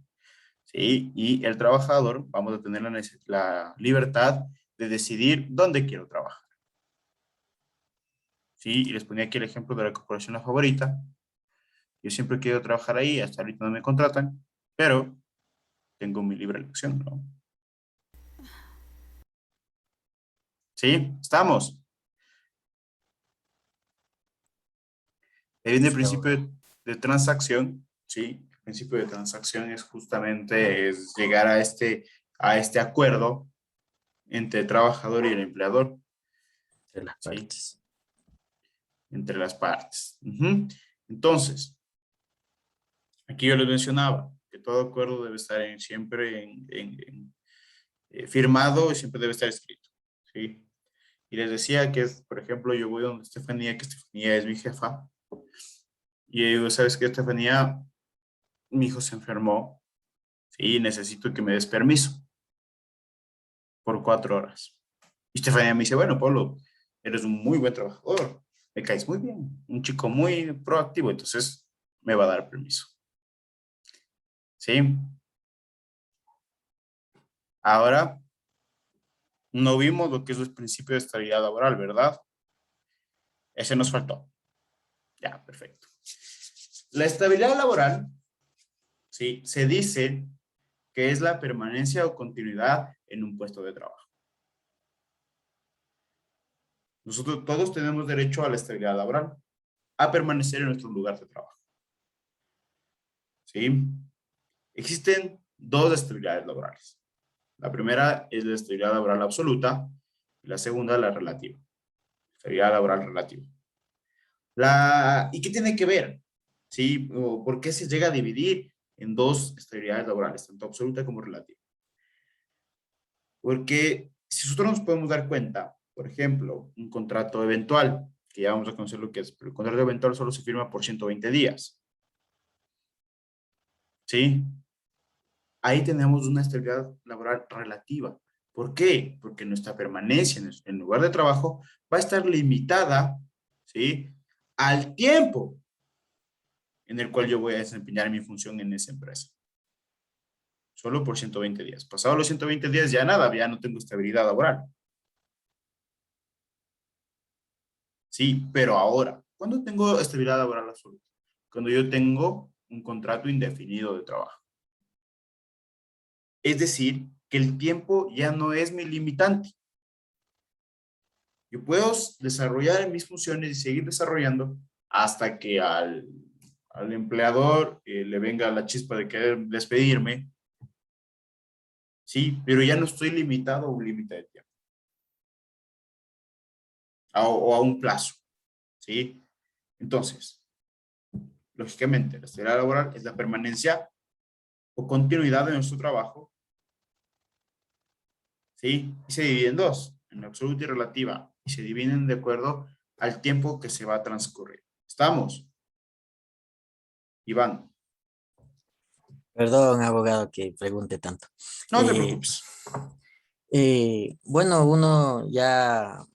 ¿Sí? Y el trabajador vamos a tener la libertad de decidir dónde quiero trabajar. ¿Sí? Y les ponía aquí el ejemplo de la corporación La Favorita. Yo siempre quiero trabajar ahí, hasta ahorita no me contratan, pero tengo mi libre elección, ¿no? ¿Sí? ¿Estamos? Ahí viene el principio de transacción, ¿sí? El principio de transacción es justamente llegar a este acuerdo entre el trabajador y el empleador. Entre las partes. Entre las partes. Entonces, aquí yo les mencionaba que todo acuerdo debe estar siempre firmado y siempre debe estar escrito, ¿sí? Y les decía que, por ejemplo, yo voy donde Estefanía, que Estefanía es mi jefa, y yo digo, ¿sabes qué, Estefanía? Mi hijo se enfermó, ¿sí? Necesito que me des permiso por 4 horas. Y Estefanía me dice, bueno, Pablo, eres un muy buen trabajador, me caes muy bien, un chico muy proactivo, entonces me va a dar permiso. ¿Sí? Ahora, no vimos lo que es el principio de estabilidad laboral, ¿verdad? Ese nos faltó. Ya, perfecto. La estabilidad laboral, ¿sí? Se dice que es la permanencia o continuidad en un puesto de trabajo. Nosotros todos tenemos derecho a la estabilidad laboral, a permanecer en nuestro lugar de trabajo. ¿Sí? Existen 2 estabilidades laborales. La primera es la estabilidad laboral absoluta y la segunda la relativa. Estabilidad laboral relativa. ¿Y qué tiene que ver? ¿Sí? ¿O por qué se llega a dividir en 2 estabilidades laborales, tanto absoluta como relativa? Porque si nosotros nos podemos dar cuenta, por ejemplo, un contrato eventual, que ya vamos a conocer lo que es, pero el contrato eventual solo se firma por 120 días. ¿sí? Ahí tenemos una estabilidad laboral relativa. ¿Por qué? Porque nuestra permanencia en el lugar de trabajo va a estar limitada, ¿sí? Al tiempo en el cual yo voy a desempeñar mi función en esa empresa. Solo por 120 días. Pasados los 120 días ya nada, ya no tengo estabilidad laboral. Sí, pero ahora, ¿cuándo tengo estabilidad laboral absoluta? Cuando yo tengo un contrato indefinido de trabajo. Es decir, que el tiempo ya no es mi limitante. Yo puedo desarrollar mis funciones y seguir desarrollando hasta que al empleador le venga la chispa de querer despedirme. Sí, pero ya no estoy limitado a un límite de tiempo. O a un plazo. ¿Sí? Entonces, lógicamente, la estabilidad laboral es la permanencia o continuidad de nuestro trabajo. ¿Sí? Y se divide en dos, en absoluta y relativa. Y se dividen de acuerdo al tiempo que se va a transcurrir. ¿Estamos? Iván. Perdón, abogado, que pregunte tanto. No te preocupes. Bueno, uno ya,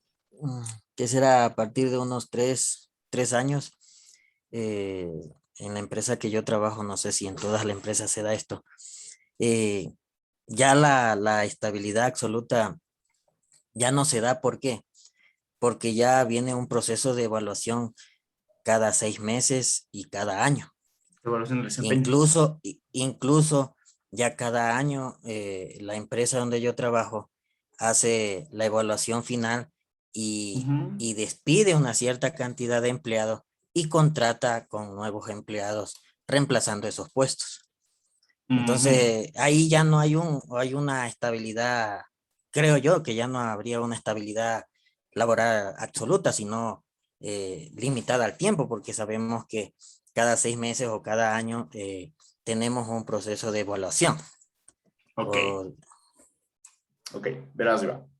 ¿qué será? A partir de unos tres años, en la empresa que yo trabajo, no sé si en todas las empresas se da esto, ya la estabilidad absoluta ya no se da. ¿Por qué? Porque ya viene un proceso de evaluación cada 6 meses y cada año. Evaluación de desempeño. Incluso ya cada año la empresa donde yo trabajo hace la evaluación final y despide una cierta cantidad de empleados y contrata con nuevos empleados reemplazando esos puestos. Entonces, ahí ya no hay una estabilidad, creo yo que ya no habría una estabilidad laboral absoluta, sino limitada al tiempo, porque sabemos que cada 6 meses o cada año tenemos un proceso de evaluación. Ok. Ok, verás, Iván.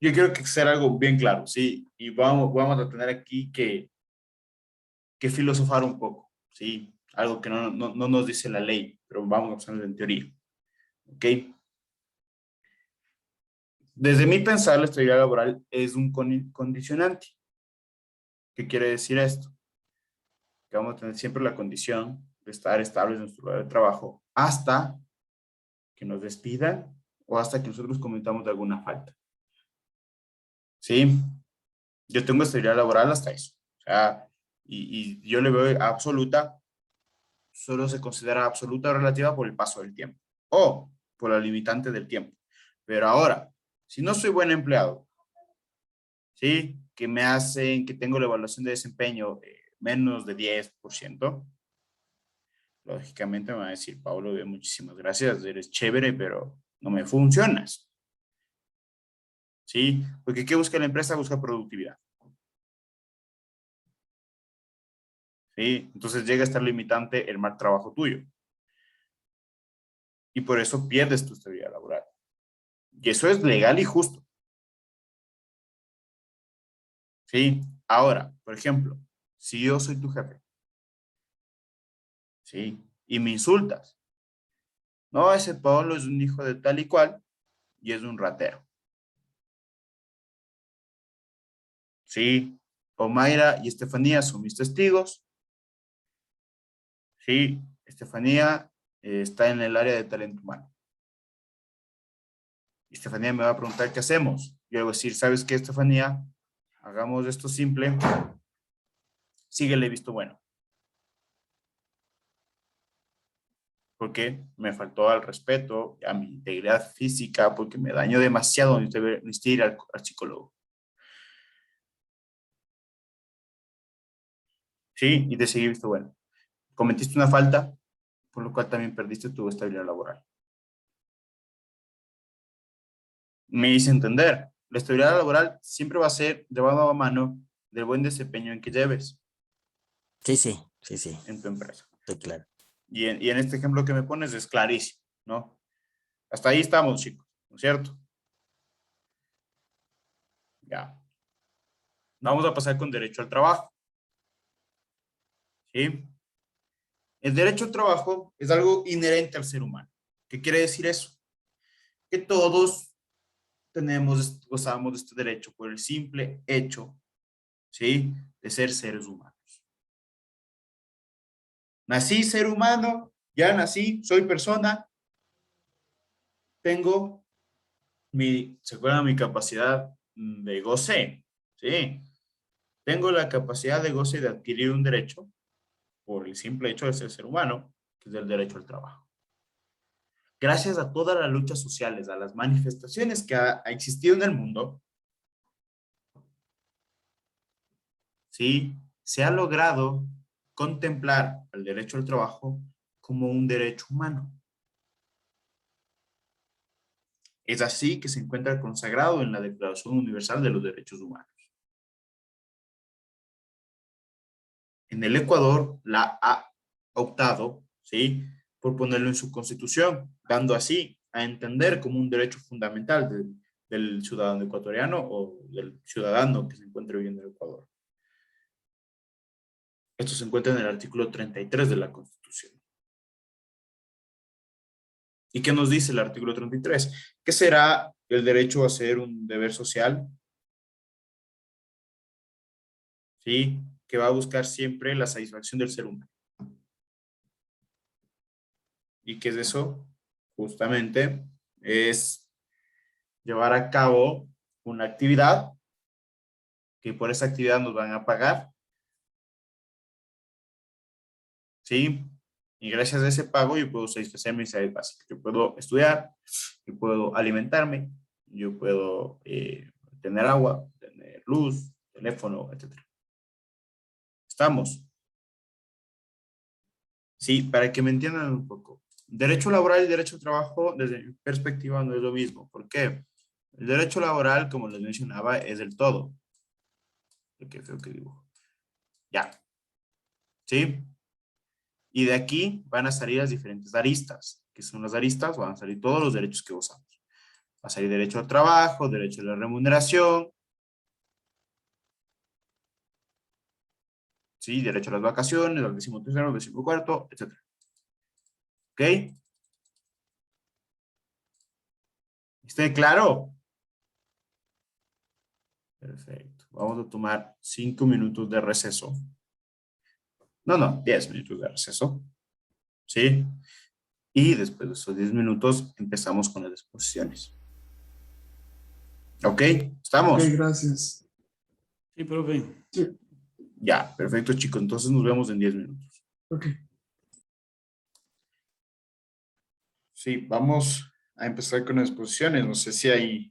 Yo quiero que sea algo bien claro, ¿sí? Y vamos a tener aquí que filosofar un poco, ¿sí? Algo que no nos dice la ley, pero vamos a pasar en teoría. ¿Ok? Desde mi pensar, la estabilidad laboral es un condicionante. ¿Qué quiere decir esto? Que vamos a tener siempre la condición de estar estables en nuestro lugar de trabajo hasta que nos despidan o hasta que nosotros cometamos alguna falta. ¿Sí? Yo tengo estabilidad laboral hasta eso. O sea, y yo le veo absoluta, solo se considera absoluta o relativa por el paso del tiempo o por la limitante del tiempo. Pero ahora, si no soy buen empleado, ¿sí? Que me hacen, que tengo la evaluación de desempeño menos de 10%, lógicamente me va a decir, Pablo, muchísimas gracias, eres chévere, pero no me funcionas. ¿Sí? Porque ¿qué busca la empresa? Busca productividad. ¿Sí? Entonces llega a estar limitante el mal trabajo tuyo. Y por eso pierdes tu estabilidad laboral. Y eso es legal y justo. ¿Sí? Ahora, por ejemplo, si yo soy tu jefe, ¿sí? Y me insultas. No, ese Pablo es un hijo de tal y cual y es un ratero. ¿Sí? Omaira y Estefanía son mis testigos. ¿Sí? Estefanía está en el área de talento humano. Y Estefanía me va a preguntar qué hacemos. Yo voy a decir, ¿sabes qué, Estefanía? Hagamos esto simple. Síguele visto bueno. Porque me faltó al respeto, a mi integridad física, porque me dañó demasiado, necesité ir al psicólogo. ¿Sí? Y te seguí visto bueno. Cometiste una falta, por lo cual también perdiste tu estabilidad laboral. Me hice entender. La estabilidad laboral siempre va a ser llevado a mano del buen desempeño en que lleves. Sí. En tu empresa. Estoy claro. Y en este ejemplo que me pones es clarísimo, ¿no? Hasta ahí estamos, chicos, ¿no es cierto? Ya. Vamos a pasar con derecho al trabajo. ¿Sí? El derecho al trabajo es algo inherente al ser humano. ¿Qué quiere decir eso? Que todos gozamos de este derecho por el simple hecho, ¿sí?, de ser seres humanos. Nací ser humano, ya nací, soy persona, tengo ¿se acuerdan mi capacidad de goce? Sí. Tengo la capacidad de goce de adquirir un derecho por el simple hecho de ser humano, que es el derecho al trabajo. Gracias a todas las luchas sociales, a las manifestaciones que ha existido en el mundo, ¿sí?, se ha logrado contemplar el derecho al trabajo como un derecho humano. Es así que se encuentra consagrado en la Declaración Universal de los Derechos Humanos. En el Ecuador la ha optado, ¿sí?, por ponerlo en su constitución, dando así a entender como un derecho fundamental del ciudadano ecuatoriano o del ciudadano que se encuentre viviendo en el Ecuador. Esto se encuentra en el artículo 33 de la Constitución. ¿Y qué nos dice el artículo 33? ¿Qué será el derecho a hacer un deber social? ¿Sí? Que va a buscar siempre la satisfacción del ser humano. ¿Y qué es eso? Justamente es llevar a cabo una actividad que por esa actividad nos van a pagar. ¿Sí? Y gracias a ese pago yo puedo satisfacer mis necesidades básicas. Yo puedo estudiar, yo puedo alimentarme, yo puedo tener agua, tener luz, teléfono, etc. ¿Estamos? Sí, para que me entiendan un poco. Derecho laboral y derecho al trabajo, desde mi perspectiva, no es lo mismo. ¿Por qué? El derecho laboral, como les mencionaba, es el todo. Qué feo que dibujo. Ya. ¿Sí? Y de aquí van a salir las diferentes aristas. ¿Qué son las aristas? Van a salir todos los derechos que gozamos. Va a salir derecho al trabajo, derecho a la remuneración, ¿sí? Derecho a las vacaciones, al 13º, al 14º, etc. ¿Ok? ¿Está claro? Perfecto. Vamos a tomar 5 minutos de receso. No, 10 minutos de receso. ¿Sí? Y después de esos 10 minutos empezamos con las exposiciones. ¿Ok? ¿Estamos? Ok, gracias. Sí, profe. Sí. Ya, perfecto, chicos. Entonces nos vemos en 10 minutos. Ok. Sí, vamos a empezar con las exposiciones. No sé si hay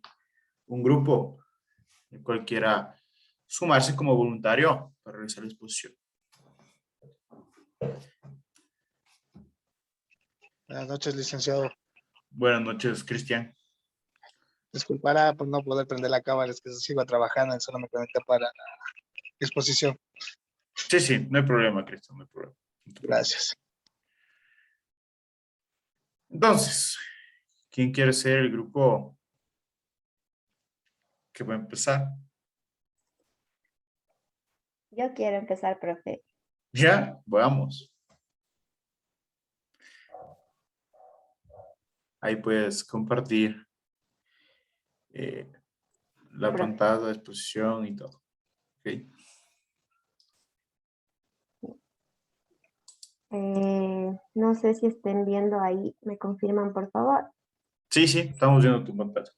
un grupo que cualquiera sumarse como voluntario para realizar la exposición. Buenas noches, licenciado. Buenas noches, Cristian. Disculpará por no poder prender la cámara, es que sigo trabajando y solo me conecté para la exposición. Sí, no hay problema, Cristian, no hay problema. Gracias. Entonces, ¿quién quiere ser el grupo que va a empezar? Yo quiero empezar, profe. Ya, vamos. Ahí puedes compartir la pantalla de exposición y todo. ¿Ok? No sé si estén viendo ahí. ¿Me confirman, por favor? Sí, estamos viendo tu pantalla.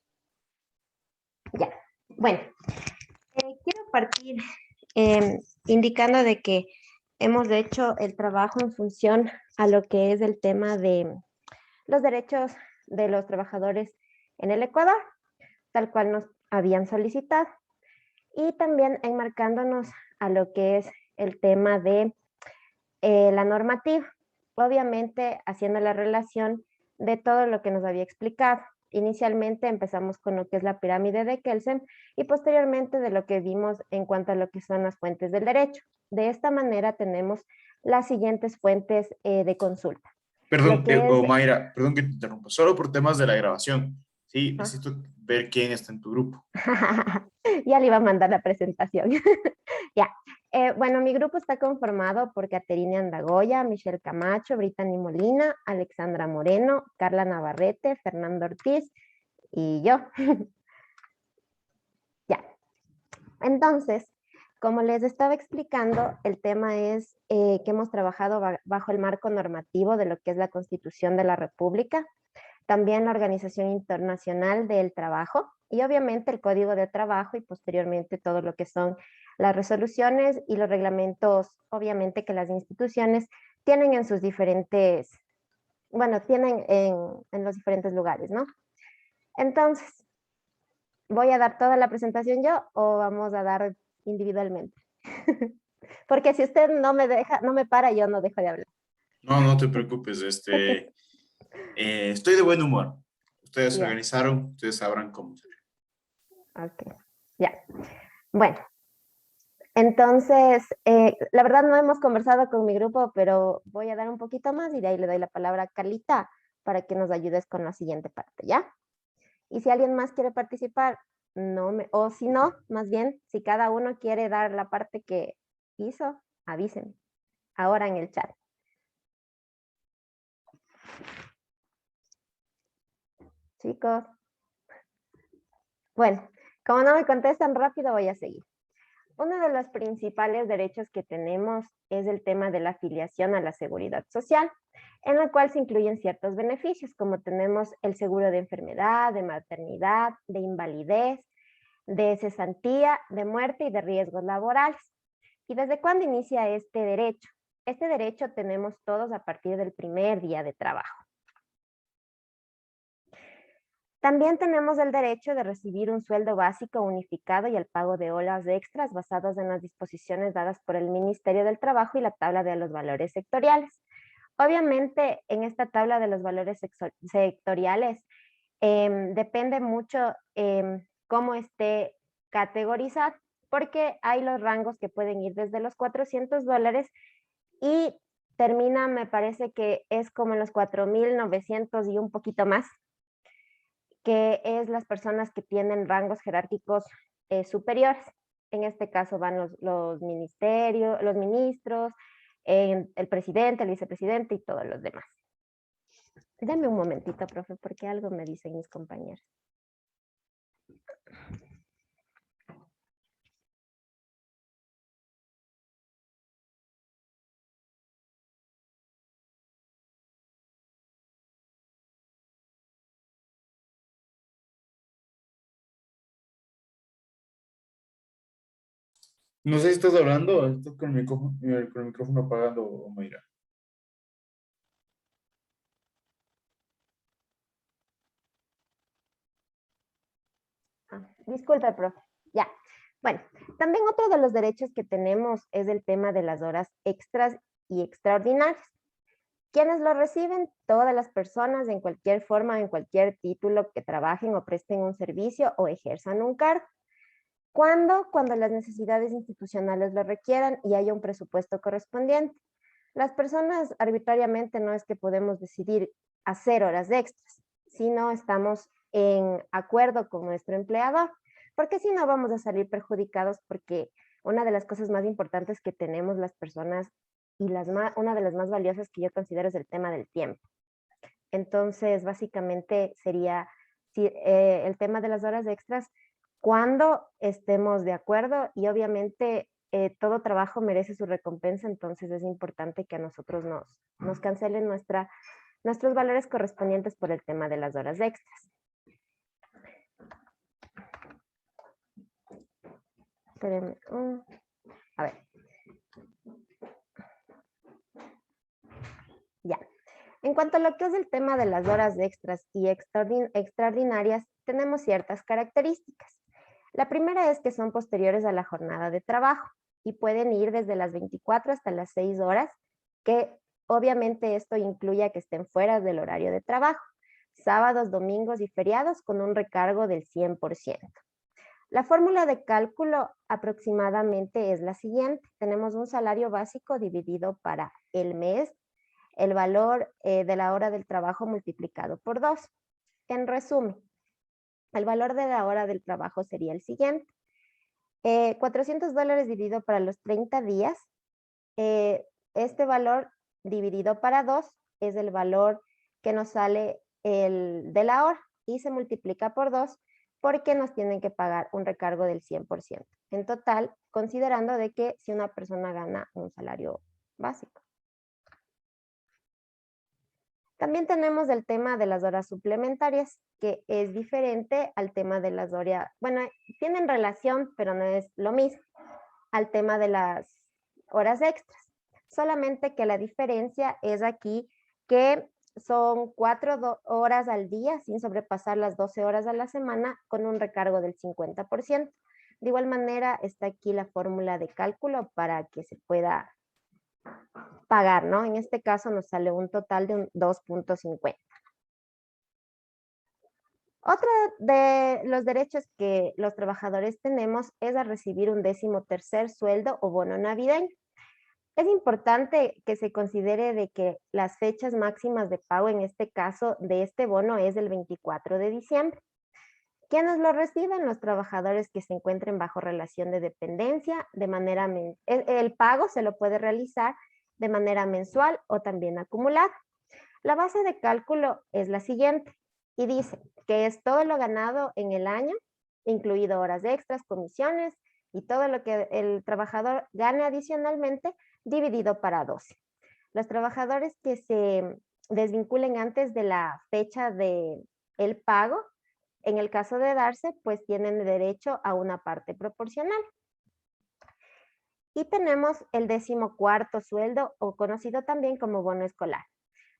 Ya. Bueno, quiero partir indicando de que hemos hecho el trabajo en función a lo que es el tema de los derechos de los trabajadores en el Ecuador, tal cual nos habían solicitado, y también enmarcándonos a lo que es el tema de la normativa, obviamente haciendo la relación de todo lo que nos había explicado. Inicialmente empezamos con lo que es la pirámide de Kelsen y posteriormente de lo que vimos en cuanto a lo que son las fuentes del derecho. De esta manera tenemos las siguientes fuentes de consulta. Perdón, Mayra, perdón que te interrumpa, solo por temas de la grabación. Sí, necesito ver quién está en tu grupo. Ya le iba a mandar la presentación. Ya, Bueno, mi grupo está conformado por Caterina Andagoya, Michelle Camacho, Brittany Molina, Alexandra Moreno, Carla Navarrete, Fernando Ortiz y yo. Ya. Entonces, como les estaba explicando, el tema es que hemos trabajado bajo el marco normativo de lo que es la Constitución de la República, también la Organización Internacional del Trabajo y obviamente el Código de Trabajo y posteriormente todo lo que son las resoluciones y los reglamentos, obviamente que las instituciones tienen en sus diferentes, bueno, tienen en los diferentes lugares, ¿no? Entonces, ¿voy a dar toda la presentación yo o vamos a dar individualmente? Porque si usted no me deja, no me para, yo no dejo de hablar. No, no te preocupes, estoy de buen humor. Ustedes se Ya. organizaron, ustedes sabrán cómo. Ok, ya. Bueno, entonces, la verdad no hemos conversado con mi grupo, pero voy a dar un poquito más y de ahí le doy la palabra a Carlita para que nos ayudes con la siguiente parte, ¿ya? Y si alguien más quiere participar, o si no, más bien, si cada uno quiere dar la parte que hizo, avísenme ahora en el chat. Chicos. Bueno, como no me contestan rápido, voy a seguir. Uno de los principales derechos que tenemos es el tema de la afiliación a la seguridad social, en la cual se incluyen ciertos beneficios, como tenemos el seguro de enfermedad, de maternidad, de invalidez, de cesantía, de muerte y de riesgos laborales. ¿Y desde cuándo inicia este derecho? Este derecho tenemos todos a partir del primer día de trabajo. También tenemos el derecho de recibir un sueldo básico unificado y el pago de horas extras basados en las disposiciones dadas por el Ministerio del Trabajo y la tabla de los valores sectoriales. Obviamente, en esta tabla de los valores sectoriales depende mucho cómo esté categorizado, porque hay los rangos que pueden ir desde los $400 y termina, me parece que es como en los 4.900 y un poquito más, que es las personas que tienen rangos jerárquicos superiores. En este caso van los ministerios, los ministros, el presidente, el vicepresidente y todos los demás. Dame un momentito, profe, porque algo me dicen mis compañeros. No sé si estás hablando, estás con el micrófono apagado, Mayra. Disculpe, profe. Ya. Bueno, también otro de los derechos que tenemos es el tema de las horas extras y extraordinarias. ¿Quiénes lo reciben? Todas las personas en cualquier forma, en cualquier título que trabajen o presten un servicio o ejerzan un cargo. ¿Cuándo? Cuando las necesidades institucionales lo requieran y haya un presupuesto correspondiente. Las personas arbitrariamente no es que podemos decidir hacer horas extras, sino estamos en acuerdo con nuestro empleador, porque si no vamos a salir perjudicados, porque una de las cosas más importantes que tenemos las personas y una de las más valiosas que yo considero es el tema del tiempo. Entonces, básicamente sería el tema de las horas extras cuando estemos de acuerdo y obviamente todo trabajo merece su recompensa, entonces es importante que a nosotros nos cancelen nuestros valores correspondientes por el tema de las horas extras. Espérenme. A ver. Ya. En cuanto a lo que es el tema de las horas extras y extraordinarias, tenemos ciertas características. La primera es que son posteriores a la jornada de trabajo y pueden ir desde las 24 hasta las 6 horas, que obviamente esto incluye a que estén fuera del horario de trabajo, sábados, domingos y feriados con un recargo del 100%. La fórmula de cálculo aproximadamente es la siguiente. Tenemos un salario básico dividido para el mes, el valor de la hora del trabajo multiplicado por 2. En resumen, el valor de la hora del trabajo sería el siguiente. $400 dividido para los 30 días. Este valor dividido para 2 es el valor que nos sale de la hora y se multiplica por 2 porque nos tienen que pagar un recargo del 100%. En total, considerando de que si una persona gana un salario básico. También tenemos el tema de las horas suplementarias, que es diferente al tema de las horas, bueno, tienen relación, pero no es lo mismo, al tema de las horas extras. Solamente que la diferencia es aquí que son 4 horas al día sin sobrepasar las 12 horas a la semana con un recargo del 50%. De igual manera está aquí la fórmula de cálculo para que se pueda pagar, ¿no? En este caso nos sale un total de 2.50. Otro de los derechos que los trabajadores tenemos es a recibir un 13º sueldo o bono navideño. Es importante que se considere de que las fechas máximas de pago en este caso de este bono es el 24 de diciembre. ¿Quiénes lo reciben? Los trabajadores que se encuentren bajo relación de dependencia de manera el pago se lo puede realizar de manera mensual o también acumulada. La base de cálculo es la siguiente y dice que es todo lo ganado en el año, incluido horas extras, comisiones y todo lo que el trabajador gane adicionalmente dividido para 12. Los trabajadores que se desvinculen antes de la fecha del pago, en el caso de darse, pues tienen derecho a una parte proporcional. Y tenemos el 14º sueldo, o conocido también como bono escolar.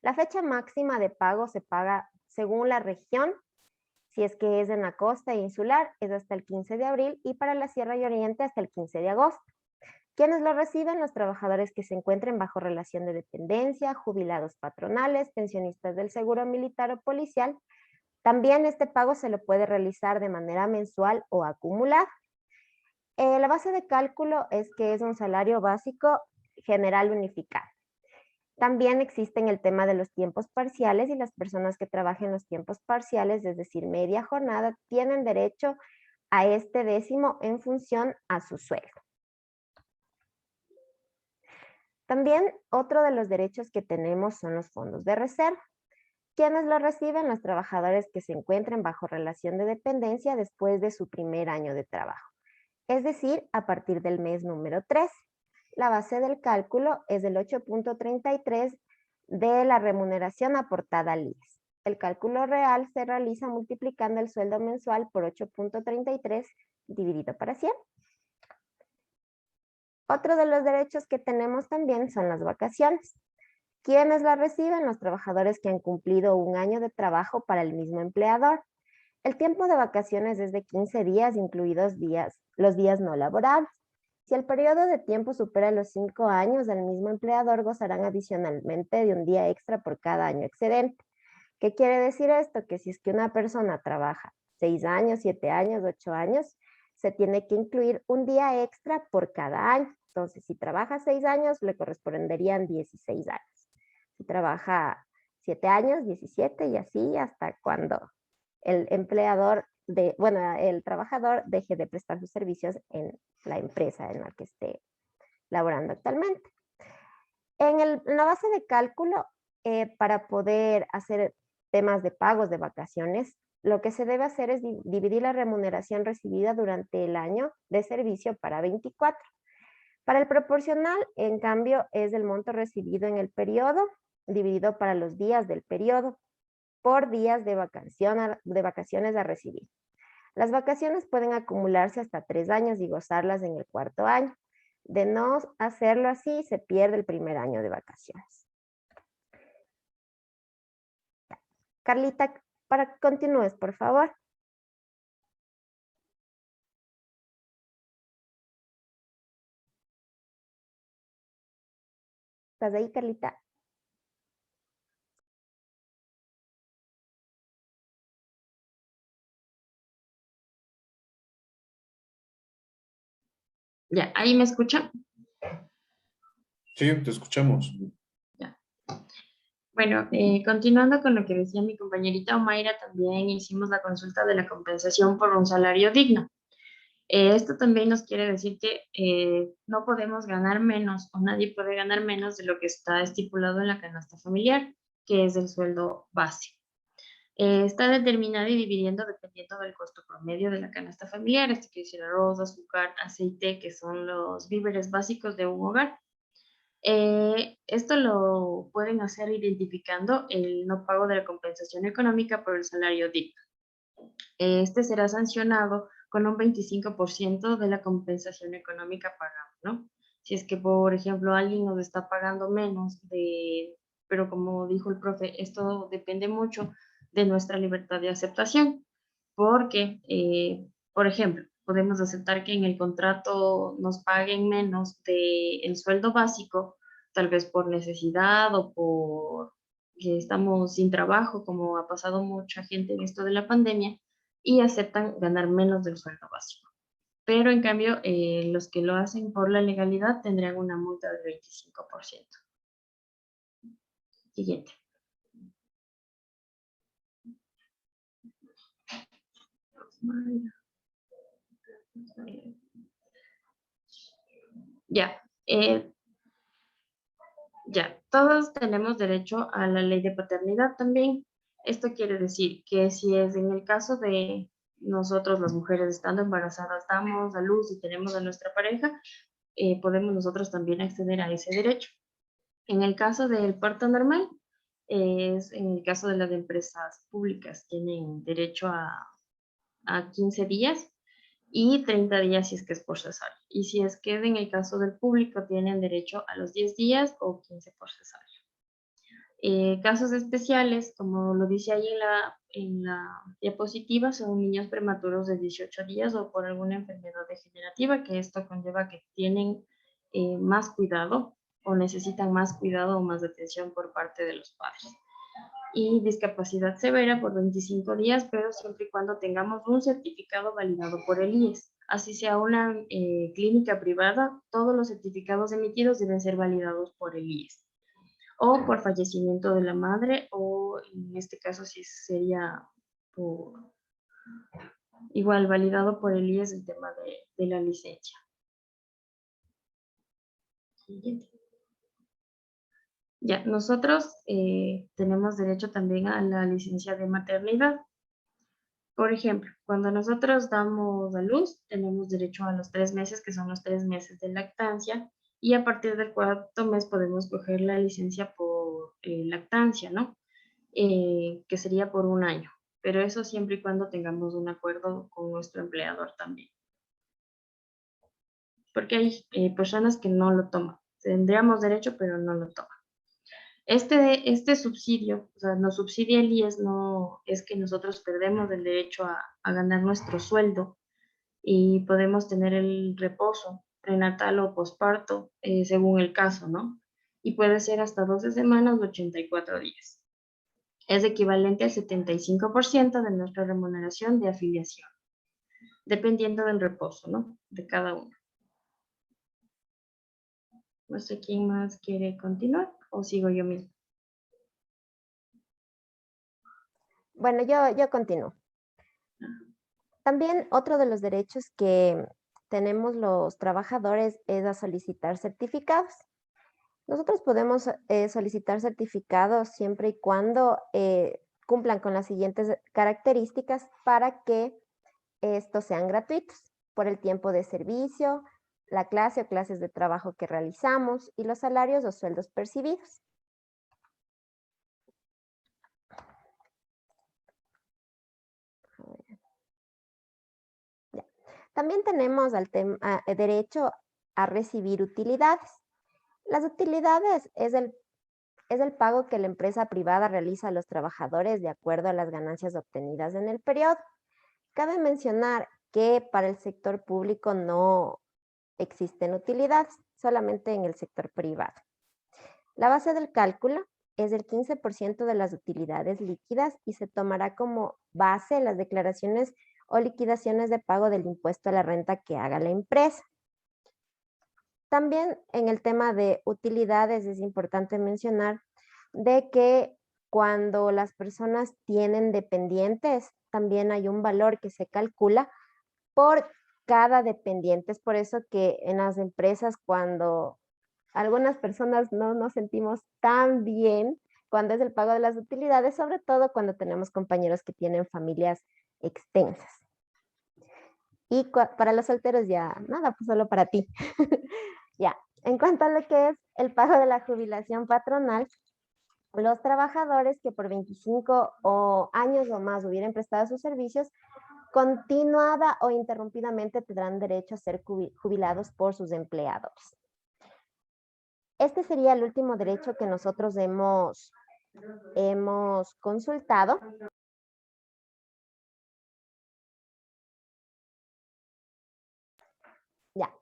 La fecha máxima de pago se paga según la región. Si es que es en la costa insular, es hasta el 15 de abril y para la Sierra y Oriente hasta el 15 de agosto. ¿Quiénes lo reciben? Los trabajadores que se encuentren bajo relación de dependencia, jubilados patronales, pensionistas del seguro militar o policial. También este pago se lo puede realizar de manera mensual o acumulada. La base de cálculo es que es un salario básico general unificado. También existen el tema de los tiempos parciales y las personas que trabajen los tiempos parciales, es decir, media jornada, tienen derecho a este 10º en función a su sueldo. También otro de los derechos que tenemos son los fondos de reserva. ¿Quiénes lo reciben? Los trabajadores que se encuentren bajo relación de dependencia después de su primer año de trabajo. Es decir, a partir del mes número 3. La base del cálculo es del 8.33 de la remuneración aportada al IES. El cálculo real se realiza multiplicando el sueldo mensual por 8.33 dividido para 100. Otro de los derechos que tenemos también son las vacaciones. ¿Quiénes las reciben? Los trabajadores que han cumplido un año de trabajo para el mismo empleador. El tiempo de vacaciones es de 15 días, incluidos los días no laborables. Si el periodo de tiempo supera los 5 años, el mismo empleador gozarán adicionalmente de un día extra por cada año excedente. ¿Qué quiere decir esto? Que si es que una persona trabaja 6 años, 7 años, 8 años, se tiene que incluir un día extra por cada año. Entonces, si trabaja 6 años, le corresponderían 16 años. Si trabaja 7 años, 17 y así hasta cuando el trabajador deje de prestar sus servicios en la empresa en la que esté laborando actualmente. En la base de cálculo, para poder hacer temas de pagos de vacaciones, lo que se debe hacer es dividir la remuneración recibida durante el año de servicio para 24. Para el proporcional, en cambio, es el monto recibido en el periodo dividido para los días del periodo por días de vacaciones a recibir. Las vacaciones pueden acumularse hasta 3 años y gozarlas en el 4.º año. De no hacerlo así, se pierde el primer año de vacaciones. Carlita, para que continúes, por favor. ¿Estás ahí, Carlita? Ya, ¿ahí me escuchan? Sí, te escuchamos. Ya. Bueno, continuando con lo que decía mi compañerita Omaira, también hicimos la consulta de la compensación por un salario digno. Esto también nos quiere decir que no podemos ganar menos o nadie puede ganar menos de lo que está estipulado en la canasta familiar, que es el sueldo base. Está determinado y dividiendo dependiendo del costo promedio de la canasta familiar. Esto quiere decir arroz, azúcar, aceite, que son los víveres básicos de un hogar. Esto lo pueden hacer identificando el no pago de la compensación económica por el salario digno. Este será sancionado con un 25% de la compensación económica pagada, ¿no? Si es que, por ejemplo, alguien nos está pagando menos, pero como dijo el profe, esto depende mucho de nuestra libertad de aceptación, porque, por ejemplo, podemos aceptar que en el contrato nos paguen menos del sueldo básico, tal vez por necesidad o por que estamos sin trabajo, como ha pasado mucha gente en esto de la pandemia, y aceptan ganar menos del sueldo básico. Pero en cambio, los que lo hacen por la legalidad tendrían una multa del 25%. Siguiente. Ya, todos tenemos derecho a la ley de paternidad también. Esto quiere decir que si es en el caso de nosotros, las mujeres, estando embarazadas, damos a luz y tenemos a nuestra pareja, podemos nosotros también acceder a ese derecho. En el caso del parto normal, en el caso de las empresas públicas, tienen derecho a 15 días y 30 días si es que es por cesárea. Y si es que en el caso del público, tienen derecho a los 10 días o 15 por cesárea. Casos especiales, como lo dice ahí en la diapositiva, son niños prematuros de 18 días o por alguna enfermedad degenerativa, que esto conlleva que tienen más cuidado o necesitan más cuidado o más atención por parte de los padres. Y discapacidad severa por 25 días, pero siempre y cuando tengamos un certificado validado por el IES. Así sea una clínica privada, todos los certificados emitidos deben ser validados por el IES. O por fallecimiento de la madre, o en este caso sí sería igual validado por el IES el tema de la licencia. Siguiente. Ya, nosotros tenemos derecho también a la licencia de maternidad. Por ejemplo, cuando nosotros damos a luz, tenemos derecho a los 3 meses, que son los 3 meses de lactancia, y a partir del 4º mes podemos coger la licencia por lactancia, ¿no? Que sería por 1 año, pero eso siempre y cuando tengamos un acuerdo con nuestro empleador también. Porque hay personas que no lo toman. Tendríamos derecho, pero no lo toman. Este subsidio, o sea, nos subsidia el IES, no es que nosotros perdemos el derecho a ganar nuestro sueldo y podemos tener el reposo prenatal o posparto, según el caso, ¿no? Y puede ser hasta 12 semanas o 84 días. Es equivalente al 75% de nuestra remuneración de afiliación, dependiendo del reposo, ¿no? De cada uno. No sé quién más quiere continuar o sigo yo mismo. Bueno, yo continúo. También otro de los derechos que tenemos los trabajadores es a solicitar certificados. Nosotros podemos solicitar certificados siempre y cuando cumplan con las siguientes características para que estos sean gratuitos: por el tiempo de servicio, la clase o clases de trabajo que realizamos y los salarios o sueldos percibidos. También tenemos derecho a recibir utilidades. Las utilidades es el pago que la empresa privada realiza a los trabajadores de acuerdo a las ganancias obtenidas en el periodo. Cabe mencionar que para el sector público no existen utilidades, solamente en el sector privado. La base del cálculo es el 15% de las utilidades líquidas y se tomará como base las declaraciones o liquidaciones de pago del impuesto a la renta que haga la empresa. También en el tema de utilidades es importante mencionar de que cuando las personas tienen dependientes, también hay un valor que se calcula por cada dependiente. Es por eso que en las empresas, cuando algunas personas no nos sentimos tan bien cuando es el pago de las utilidades, sobre todo cuando tenemos compañeros que tienen familias extensas. Y para los solteros ya, nada, pues solo para ti. Ya, en cuanto a lo que es el pago de la jubilación patronal, los trabajadores que por 25 años o más hubieran prestado sus servicios, continuada o interrumpidamente tendrán derecho a ser jubilados por sus empleadores. Este sería el último derecho que nosotros hemos consultado. Ya,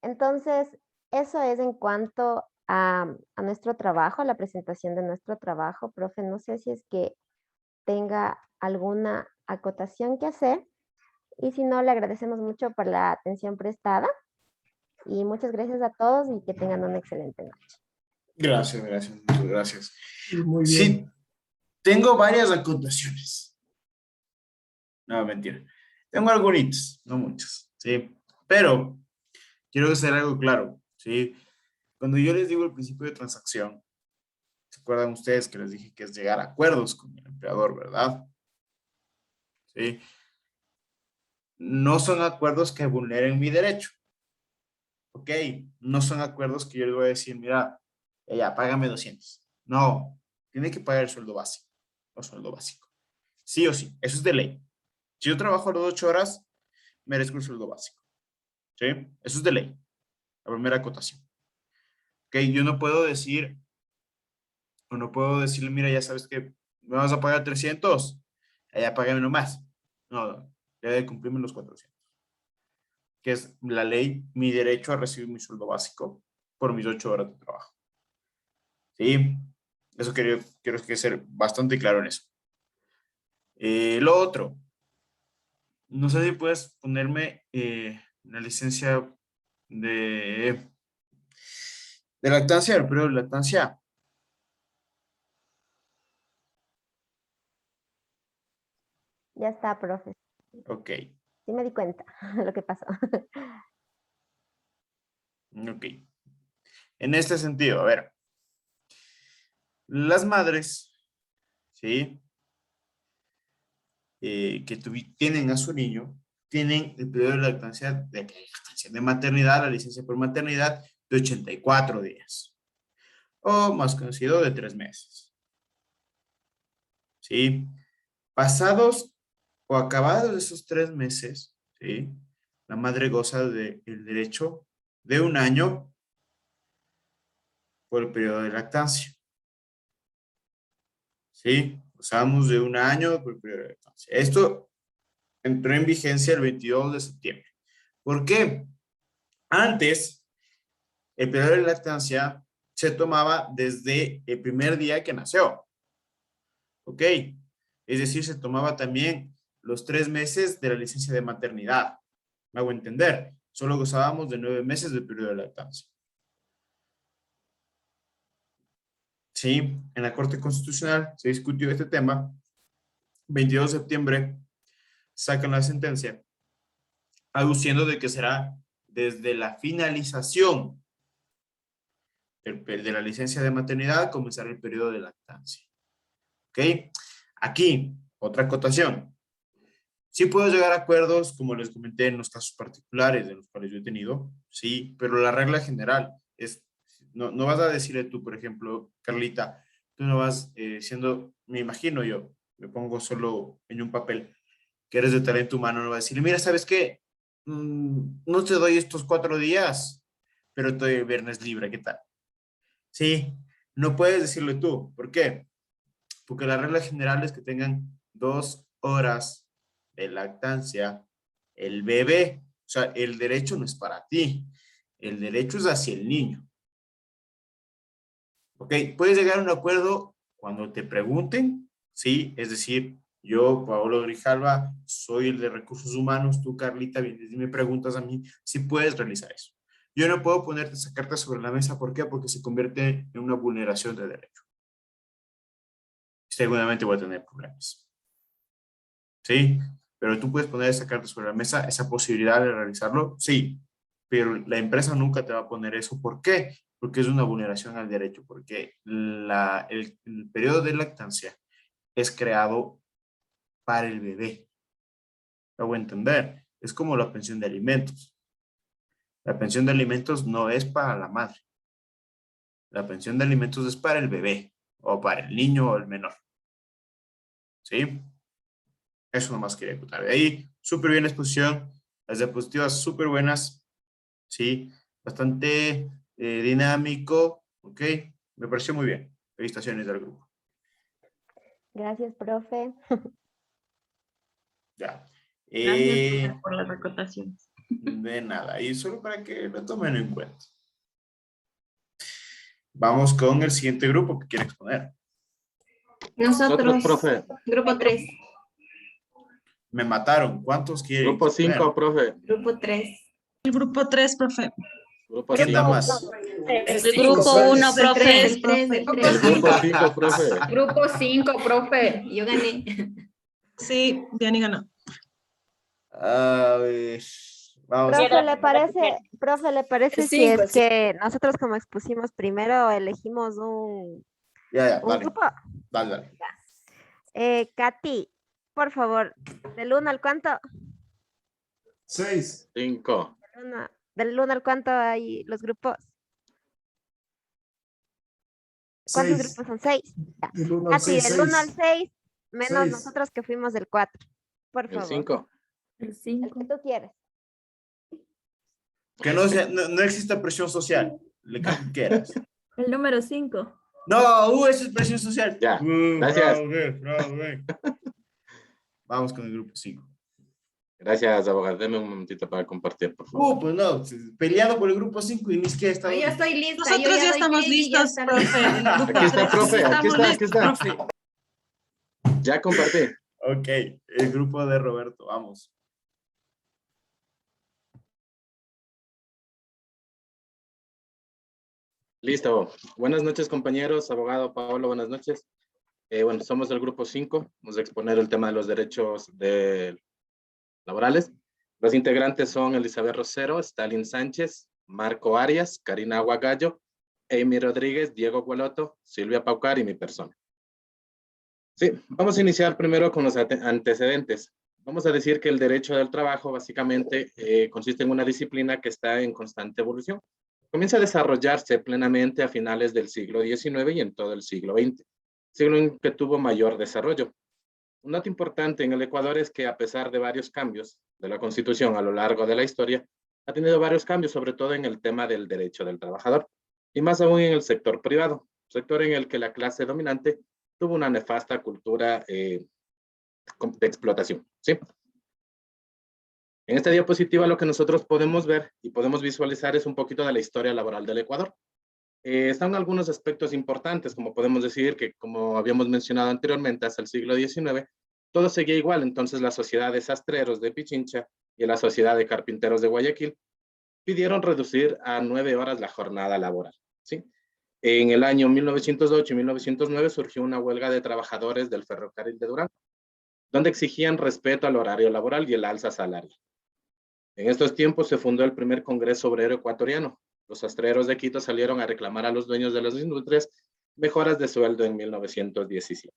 entonces eso es en cuanto a nuestro trabajo, a la presentación de nuestro trabajo. Profe, no sé si es que tenga alguna acotación que hacer, y si no, le agradecemos mucho por la atención prestada y muchas gracias a todos y que tengan una excelente noche. Gracias, gracias, muchas gracias. Muy bien. Sí, tengo varias acotaciones. No, mentira. Tengo algunas, no muchas, ¿sí? Pero quiero hacer algo claro, ¿sí? Cuando yo les digo el principio de transacción, ¿se acuerdan ustedes que les dije que es llegar a acuerdos con el empleador, verdad? ¿Sí? No son acuerdos que vulneren mi derecho. ¿Ok? No son acuerdos que yo les voy a decir, mira, ya, págame 200. No, tiene que pagar el sueldo básico. O sueldo básico. Sí o sí, eso es de ley. Si yo trabajo a las 8 horas, merezco el sueldo básico. ¿Sí? Eso es de ley. La primera acotación. ¿Ok? Yo no puedo decir, o no puedo decirle, mira, ya sabes que me vas a pagar 300, ya págame nomás. No, debe cumplirme los 400. Que es la ley, mi derecho a recibir mi sueldo básico por mis 8 horas de trabajo. ¿Sí? Eso quiero que ser bastante claro en eso. Lo otro, no sé si puedes ponerme la licencia de lactancia, el periodo de lactancia. Ya está, profe. Ok. Sí me di cuenta de lo que pasó. Ok. En este sentido, a ver, las madres, ¿sí? Que tienen a su niño, tienen el periodo de lactancia de maternidad, la licencia por maternidad, de 84 días. O más conocido, de 3 meses. ¿Sí? Pasados o acabados esos 3 meses, ¿sí? La madre goza del derecho de 1 año por el periodo de lactancia. ¿Sí? Gozamos de 1 año por el periodo de lactancia. Esto entró en vigencia el 22 de septiembre. ¿Por qué? Antes, el periodo de lactancia se tomaba desde el primer día que nació. ¿Ok? Es decir, se tomaba también los 3 meses de la licencia de maternidad. ¿Me hago entender? Solo gozábamos de 9 meses del periodo de lactancia. Sí, en la Corte Constitucional se discutió este tema. 22 de septiembre sacan la sentencia aduciendo de que será desde la finalización de la licencia de maternidad comenzará el periodo de lactancia. ¿Ok? Aquí, otra acotación. Sí puedo llegar a acuerdos, como les comenté, en los casos particulares de los cuales yo he tenido, sí, pero la regla general es, no vas a decirle tú, por ejemplo, Carlita, tú no vas siendo, me imagino yo, me pongo solo en un papel, que eres de talento humano, no vas a decirle, mira, ¿sabes qué? No te doy estos 4 días, pero te doy el viernes libre, ¿qué tal? Sí, no puedes decirle tú. ¿Por qué? Porque la regla general es que tengan 2 horas de lactancia el bebé. O sea, el derecho no es para ti. El derecho es hacia el niño. ¿Ok? Puedes llegar a un acuerdo cuando te pregunten, ¿sí? Es decir, yo, Paolo Grijalva, soy el de recursos humanos, tú, Carlita, vienes y me preguntas a mí si puedes realizar eso. Yo no puedo ponerte esa carta sobre la mesa. ¿Por qué? Porque se convierte en una vulneración de derecho. Seguramente voy a tener problemas. ¿Sí? pero tú puedes poner esa carta sobre la mesa, esa posibilidad de realizarlo, sí, pero la empresa te va a poner eso. ¿Por qué? Porque es una vulneración al derecho, porque el periodo de lactancia es creado para el bebé. Lo voy a entender. Es como la pensión de alimentos. La pensión de alimentos no es para la madre. La pensión de alimentos es para el bebé, o para el niño o el menor. ¿Sí? Eso nomás quería contar. De ahí, súper bien la exposición. Las diapositivas súper buenas. ¿Sí? Bastante dinámico. ¿Ok? Me pareció muy bien. Felicitaciones del grupo. Gracias, profe. Ya. Gracias por las acotaciones. De nada. Y solo para que lo tomen en cuenta. Vamos con el siguiente grupo que quiere exponer. Nosotros, profe. grupo 3. Me mataron. ¿Cuántos quieren? Grupo 5, profe. Grupo 3. El grupo 3, profe. Grupo ¿Quién da 5. más? El grupo 1, profe. El 3, el 3. Grupo 5, profe. Grupo 5, profe. Yo gané. Sí, Diani ganó. A ver, vamos. Profe, ¿le parece si es que nosotros como expusimos primero elegimos un Dale. grupo? Dale. Katy, por favor, del 1 al cuánto? 6. 5. Del 1 al cuánto hay los grupos. ¿Cuántos 6. grupos son? 6. Del 1 al Katy, 6. del 1 al 6, menos 6. nosotros que fuimos del 4. Por El favor. 5. El 5. El que tú quieres. Que no exista presión social. Le que quieras. El número 5. No, esa es presión social. Ya, gracias. Fraude. Vamos con el grupo 5. Gracias, abogado. Deme un momentito para compartir, por favor. Pues no, peleado por el grupo 5 y ni siquiera está. Yo estoy lista. Nosotros ya estamos listos, profe. Aquí está, profe. Aquí está. Ya compartí. Ok, el grupo de Roberto, vamos. Listo. Buenas noches, compañeros. Abogado Paolo, buenas noches. Bueno, somos del grupo 5. Vamos a exponer el tema de los derechos laborales. Los integrantes son Elizabeth Rosero, Stalin Sánchez, Marco Arias, Karina Aguagallo, Amy Rodríguez, Diego Gualoto, Silvia Paucar y mi persona. Sí, vamos a iniciar primero con los antecedentes. Vamos a decir que el derecho del trabajo básicamente consiste en una disciplina que está en constante evolución. Comienza a desarrollarse plenamente a finales del siglo XIX y en todo el siglo XX, siglo en que tuvo mayor desarrollo. Un dato importante en el Ecuador es que a pesar de varios cambios de la Constitución a lo largo de la historia, ha tenido varios cambios, sobre todo en el tema del derecho del trabajador, y más aún en el sector privado, sector en el que la clase dominante tuvo una nefasta cultura de explotación, ¿sí? En esta diapositiva lo que nosotros podemos ver y podemos visualizar es un poquito de la historia laboral del Ecuador. Están algunos aspectos importantes, como podemos decir que, como habíamos mencionado anteriormente, hasta el siglo XIX, todo seguía igual. Entonces la sociedad de sastreros de Pichincha y la sociedad de carpinteros de Guayaquil pidieron reducir a 9 horas la jornada laboral, ¿sí? En el año 1908 y 1909 surgió una huelga de trabajadores del ferrocarril de Durán, donde exigían respeto al horario laboral y el alza salarial. En estos tiempos se fundó el primer Congreso Obrero Ecuatoriano. Los sastreros de Quito salieron a reclamar a los dueños de las industrias mejoras de sueldo en 1917.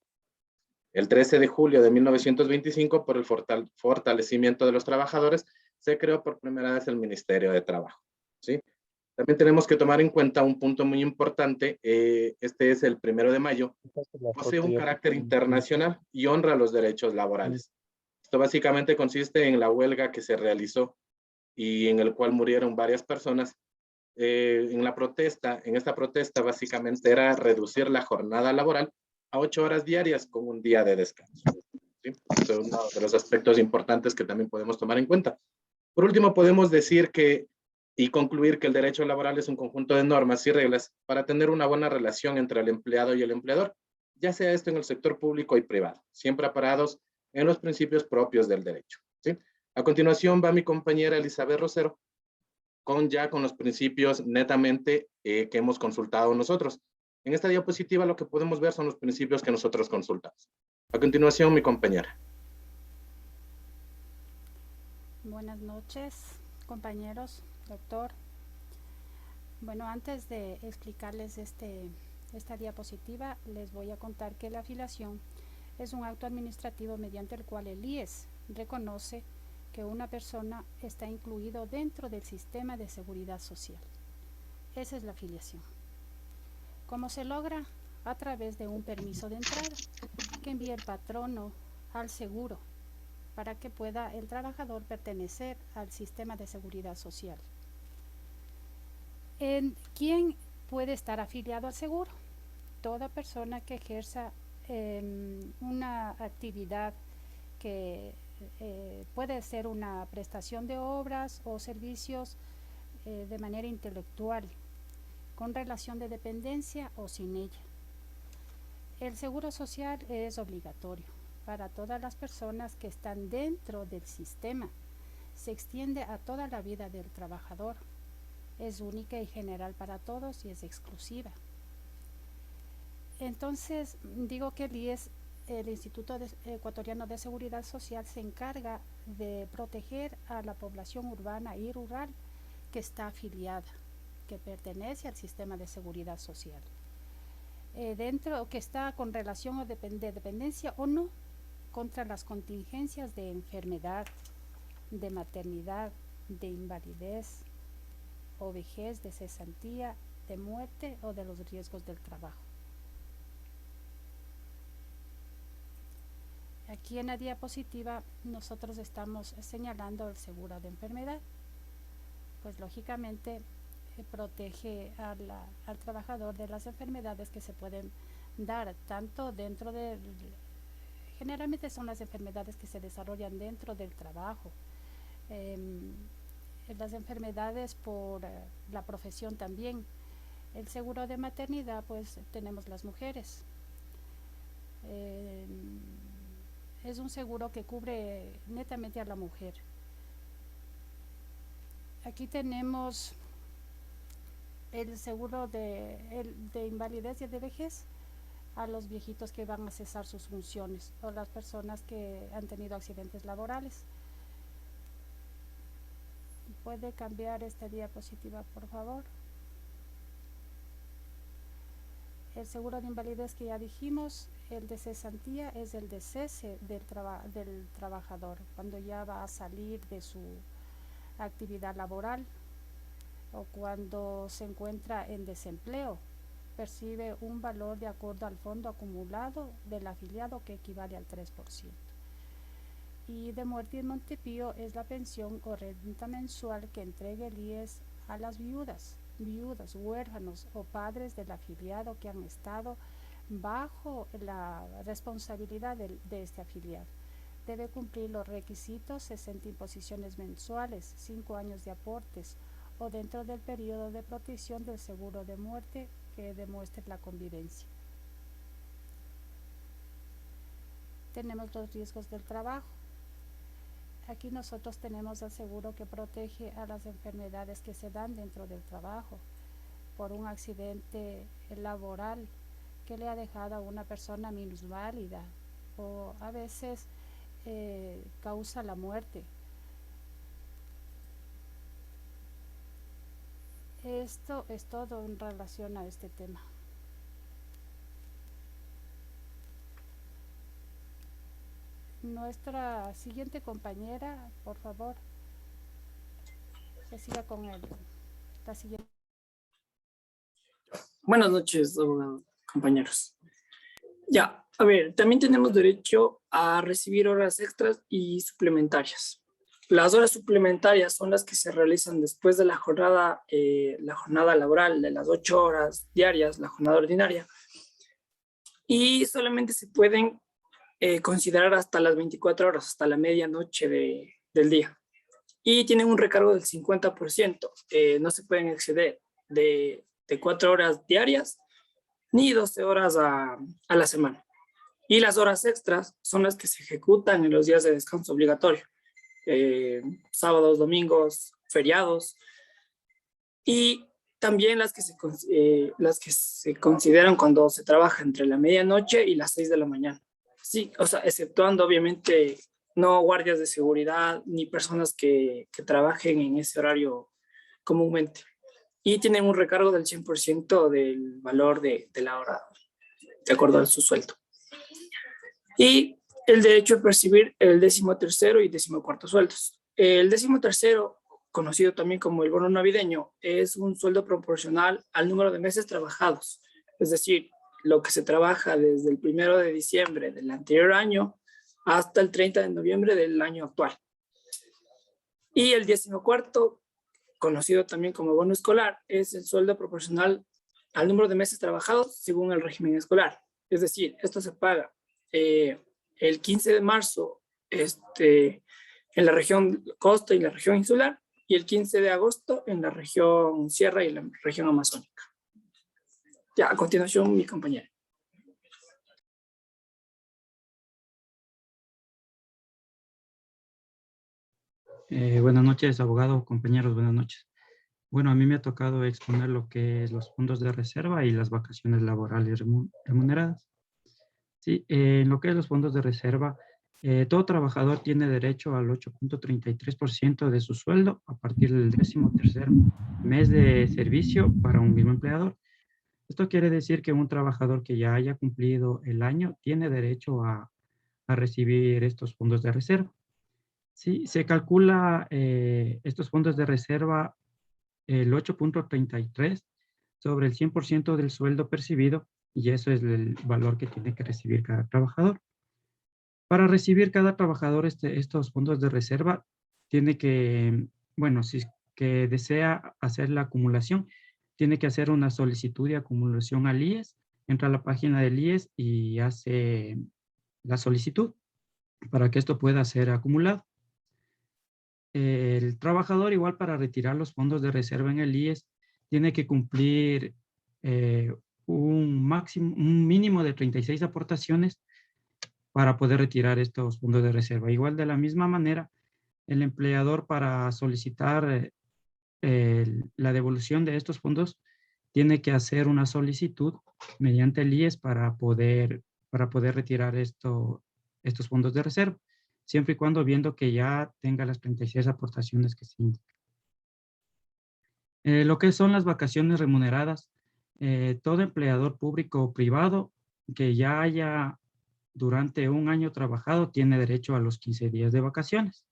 El 13 de julio de 1925, por el fortalecimiento de los trabajadores, se creó por primera vez el Ministerio de Trabajo, ¿sí? También tenemos que tomar en cuenta un punto muy importante. Este es el 1 de mayo. Posee un carácter internacional y honra los derechos laborales. Esto básicamente consiste en la huelga que se realizó y en el cual murieron varias personas. En esta protesta básicamente era reducir la jornada laboral a 8 horas diarias con un día de descanso, ¿sí? Eso es uno de los aspectos importantes que también podemos tomar en cuenta. Por último, podemos decir y concluir que el derecho laboral es un conjunto de normas y reglas para tener una buena relación entre el empleado y el empleador, ya sea esto en el sector público y privado, siempre aparados en los principios propios del derecho, ¿sí? A continuación va mi compañera Elizabeth Rosero con los principios netamente que hemos consultado nosotros. En esta diapositiva lo que podemos ver son los principios que nosotros consultamos. A continuación mi compañera. Buenas noches, compañeros, doctor. Bueno, antes de explicarles esta diapositiva, les voy a contar que la afiliación es un acto administrativo mediante el cual el IES reconoce que una persona está incluido dentro del sistema de seguridad social. Esa es la afiliación. ¿Cómo se logra? A través de un permiso de entrada que envía el patrono al seguro para que pueda el trabajador pertenecer al sistema de seguridad social. ¿Quién puede estar afiliado al seguro? Toda persona que ejerza una actividad que puede ser una prestación de obras o servicios de manera intelectual, con relación de dependencia o sin ella. El seguro social es obligatorio para todas las personas que están dentro del sistema. Se extiende a toda la vida del trabajador. Es única y general para todos y es exclusiva. Entonces, digo que el IES, el Instituto Ecuatoriano de Seguridad Social, se encarga de proteger a la población urbana y rural que está afiliada, que pertenece al sistema de seguridad social. Dentro, que está con relación de dependencia o no, contra las contingencias de enfermedad, de maternidad, de invalidez o vejez, de cesantía, de muerte o de los riesgos del trabajo. Aquí en la diapositiva nosotros estamos señalando el seguro de enfermedad. Pues lógicamente protege al trabajador de las enfermedades que se pueden dar tanto dentro de, generalmente son las enfermedades que se desarrollan dentro del trabajo, las enfermedades por la profesión también. El seguro de maternidad, pues tenemos las mujeres. Es un seguro que cubre netamente a la mujer. Aquí tenemos el seguro de invalidez y de vejez a los viejitos que van a cesar sus funciones o las personas que han tenido accidentes laborales. ¿Puede cambiar esta diapositiva, por favor? El seguro de invalidez que ya dijimos, el de cesantía es el de cese del trabajador, cuando ya va a salir de su actividad laboral o cuando se encuentra en desempleo, percibe un valor de acuerdo al fondo acumulado del afiliado que equivale al 3%. Y de muerte y Montepío es la pensión o renta mensual que entrega el IES a las viudas, huérfanos o padres del afiliado que han estado bajo la responsabilidad de este afiliado. Debe cumplir los requisitos: 60 imposiciones mensuales, 5 años de aportes o dentro del periodo de protección del seguro de muerte que demuestre la convivencia. Tenemos los riesgos del trabajo. Aquí nosotros tenemos el seguro que protege a las enfermedades que se dan dentro del trabajo por un accidente laboral que le ha dejado a una persona minusválida o a veces causa la muerte. Esto es todo en relación a este tema. Nuestra siguiente compañera, por favor, que siga con la siguiente. Buenas noches, abogados, compañeros. Ya, a ver, también tenemos derecho a recibir horas extras y suplementarias. Las horas suplementarias son las que se realizan después de la jornada laboral de las 8 horas diarias, la jornada ordinaria, y solamente se pueden considerar hasta las 24 horas, hasta la medianoche del día. Y tienen un recargo del 50%. No se pueden exceder de 4 horas diarias ni 12 horas a la semana. Y las horas extras son las que se ejecutan en los días de descanso obligatorio. Sábados, domingos, feriados. Y también las que se consideran cuando se trabaja entre la medianoche y las 6 de la mañana. Sí, o sea, exceptuando obviamente no guardias de seguridad ni personas que trabajen en ese horario comúnmente. Y tienen un recargo del 100% del valor de la hora, de acuerdo a su sueldo. Y el derecho a percibir el 13º y 14º sueldos. El 13º, conocido también como el bono navideño, es un sueldo proporcional al número de meses trabajados. Es decir, lo que se trabaja desde el 1 de diciembre del anterior año hasta el 30 de noviembre del año actual. Y el 14º, conocido también como bono escolar, es el sueldo proporcional al número de meses trabajados según el régimen escolar. Es decir, esto se paga el 15 de marzo en la región costa y la región insular, y el 15 de agosto en la región sierra y la región amazónica. Ya, a continuación, mi compañera. Buenas noches, abogado, compañeros, buenas noches. Bueno, a mí me ha tocado exponer lo que es los fondos de reserva y las vacaciones laborales remuneradas. Sí, en lo que es los fondos de reserva, todo trabajador tiene derecho al 8.33% de su sueldo a partir del 13º mes de servicio para un mismo empleador. Esto quiere decir que un trabajador que ya haya cumplido el año tiene derecho a recibir estos fondos de reserva. Sí, se calcula estos fondos de reserva el 8.33 sobre el 100% del sueldo percibido, y eso es el valor que tiene que recibir cada trabajador. Para recibir cada trabajador estos fondos de reserva, tiene que, bueno, si es que desea hacer la acumulación, tiene que hacer una solicitud de acumulación al IES, entra a la página del IES y hace la solicitud para que esto pueda ser acumulado. El trabajador, igual, para retirar los fondos de reserva en el IES, tiene que cumplir un mínimo de 36 aportaciones para poder retirar estos fondos de reserva. Igual, de la misma manera, el empleador, para solicitar la devolución de estos fondos, tiene que hacer una solicitud mediante el IES para poder retirar estos fondos de reserva, siempre y cuando viendo que ya tenga las 36 aportaciones que se indican. Lo que son las vacaciones remuneradas, todo empleador público o privado que ya haya durante un año trabajado tiene derecho a los 15 días de vacaciones.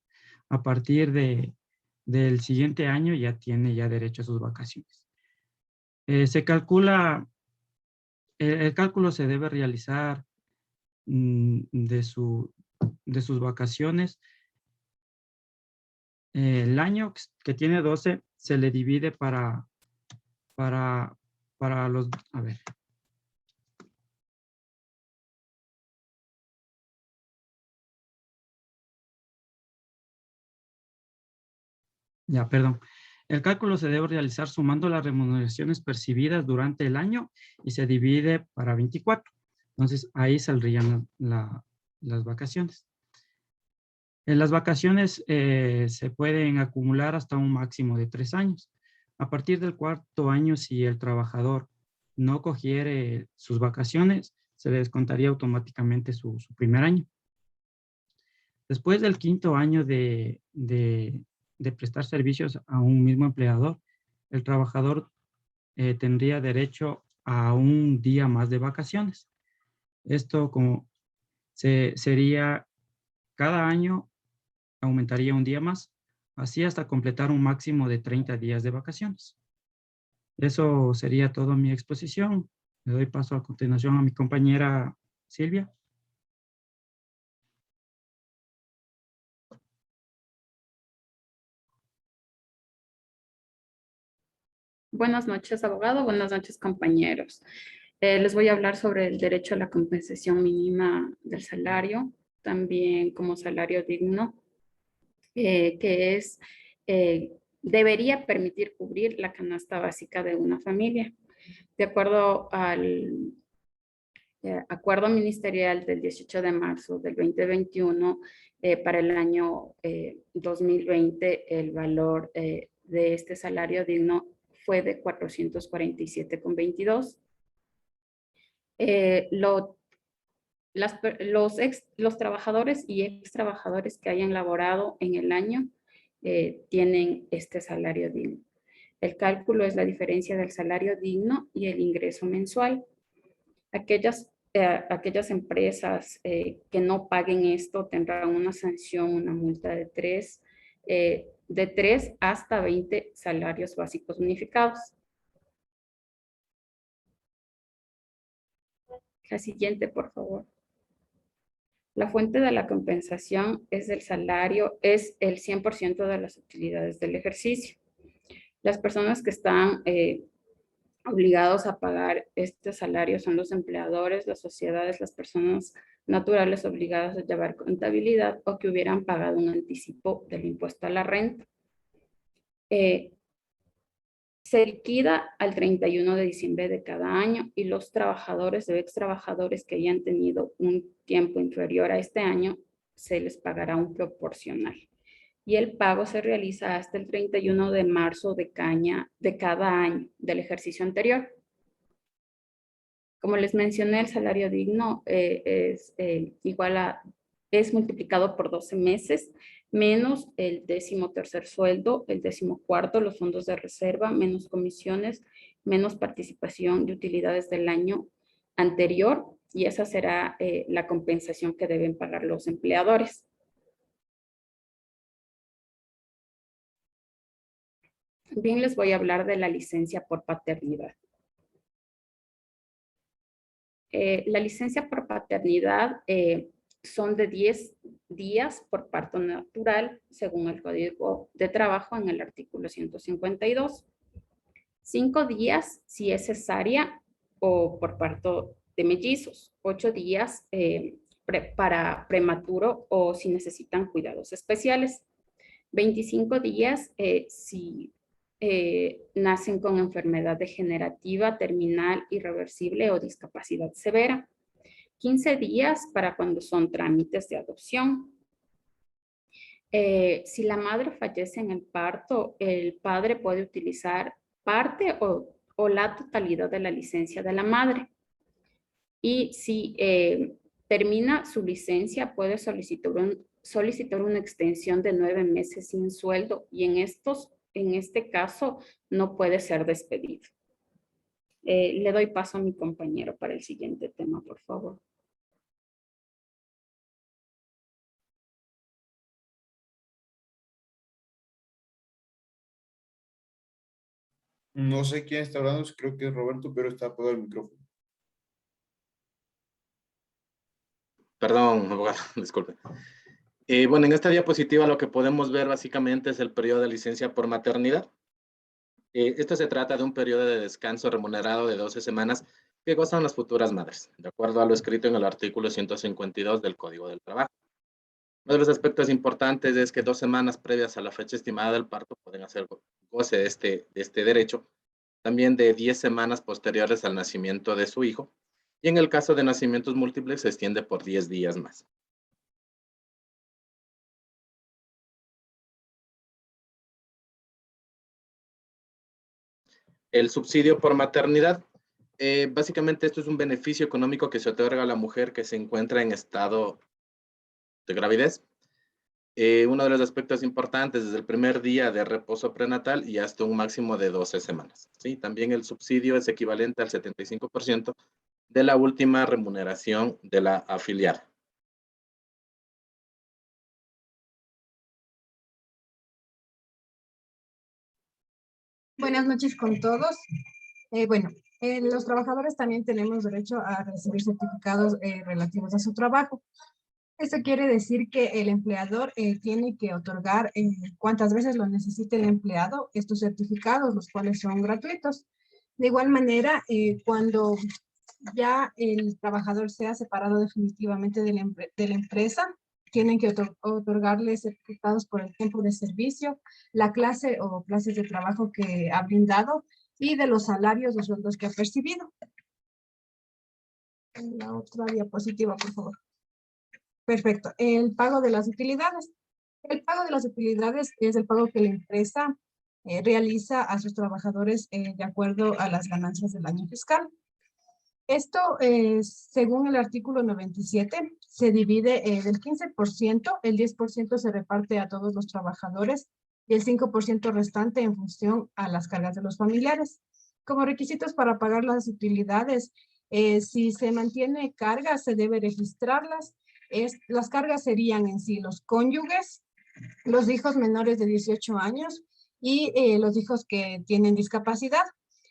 A partir del siguiente año ya tiene derecho a sus vacaciones. Se calcula, el cálculo se debe realizar de sus vacaciones. El año que tiene 12 se le divide para los, a ver. Ya, perdón. El cálculo se debe realizar sumando las remuneraciones percibidas durante el año y se divide para 24. Entonces, ahí saldrían las vacaciones. En las vacaciones se pueden acumular hasta un máximo de 3 años. A partir del 4º año, si el trabajador no cogiere sus vacaciones, se le descontaría automáticamente su primer año. Después del 5º año de prestar servicios a un mismo empleador, el trabajador tendría derecho a un día más de vacaciones. Esto sería cada año aumentaría un día más, así hasta completar un máximo de 30 días de vacaciones. Eso sería toda mi exposición. Le doy paso a continuación a mi compañera Silvia. Buenas noches, abogado. Buenas noches, compañeros. Les voy a hablar sobre el derecho a la compensación mínima del salario, también como salario digno, que debería permitir cubrir la canasta básica de una familia. De acuerdo al acuerdo ministerial del 18 de marzo del 2021, para el año 2020, el valor de este salario digno fue de 447,22. los trabajadores y ex trabajadores que hayan laborado en el año tienen este salario digno. El cálculo es la diferencia del salario digno y el ingreso mensual. Aquellas empresas que no paguen esto tendrán una sanción, una multa de 3 hasta 20 salarios básicos unificados. La siguiente, por favor. La fuente de la compensación es el salario, es el 100% de las utilidades del ejercicio. Las personas que están obligados a pagar este salario son los empleadores, las sociedades, las personas naturales obligadas a llevar contabilidad o que hubieran pagado un anticipo del impuesto a la renta. Se liquida al 31 de diciembre de cada año y los trabajadores o ex trabajadores que hayan tenido un tiempo inferior a este año se les pagará un proporcional. Y el pago se realiza hasta el 31 de marzo de cada año del ejercicio anterior. Como les mencioné, el salario digno es multiplicado por 12 meses, menos el 13º sueldo, el 14º, los fondos de reserva, menos comisiones, menos participación de utilidades del año anterior, y esa será la compensación que deben pagar los empleadores. También les voy a hablar de la licencia por paternidad. La licencia por paternidad son de 10 días por parto natural, según el Código de Trabajo en el artículo 152. 5 días si es cesárea o por parto de mellizos. 8 días para prematuro o si necesitan cuidados especiales. 25 días si nacen con enfermedad degenerativa, terminal, irreversible o discapacidad severa. 15 días para cuando son trámites de adopción. Si la madre fallece en el parto, el padre puede utilizar parte o la totalidad de la licencia de la madre. Y si termina su licencia, puede solicitar una extensión de 9 meses sin sueldo y en este caso no puede ser despedido. Le doy paso a mi compañero para el siguiente tema, por favor. No sé quién está hablando, creo que es Roberto, pero está apagado el micrófono. Perdón, abogado, disculpe. Bueno, en esta diapositiva lo que podemos ver básicamente es el periodo de licencia por maternidad. Esto se trata de un periodo de descanso remunerado de 12 semanas que gozan las futuras madres, de acuerdo a lo escrito en el artículo 152 del Código del Trabajo. Uno de los aspectos importantes es que 2 semanas previas a la fecha estimada del parto pueden hacer goce de este derecho, también de 10 semanas posteriores al nacimiento de su hijo, y en el caso de nacimientos múltiples se extiende por 10 días más. El subsidio por maternidad. Básicamente esto es un beneficio económico que se otorga a la mujer que se encuentra en estado de gravidez. Uno de los aspectos importantes es el primer día de reposo prenatal y hasta un máximo de 12 semanas. ¿Sí? También el subsidio es equivalente al 75% de la última remuneración de la afiliada. Buenas noches con todos. Los trabajadores también tenemos derecho a recibir certificados relativos a su trabajo. Esto quiere decir que el empleador tiene que otorgar cuantas veces lo necesite el empleado estos certificados, los cuales son gratuitos. De igual manera, cuando ya el trabajador sea separado definitivamente de la empresa, tienen que otorgarle certificados por el tiempo de servicio, la clase o clases de trabajo que ha brindado y de los salarios o sueldos que ha percibido. La otra diapositiva, por favor. Perfecto. El pago de las utilidades. El pago de las utilidades es el pago que la empresa realiza a sus trabajadores de acuerdo a las ganancias del año fiscal. Esto, según el artículo 97, se divide del 15%, el 10% se reparte a todos los trabajadores y el 5% restante en función a las cargas de los familiares. Como requisitos para pagar las utilidades, si se mantiene cargas, se debe registrarlas. Las cargas serían en sí los cónyuges, los hijos menores de 18 años y los hijos que tienen discapacidad.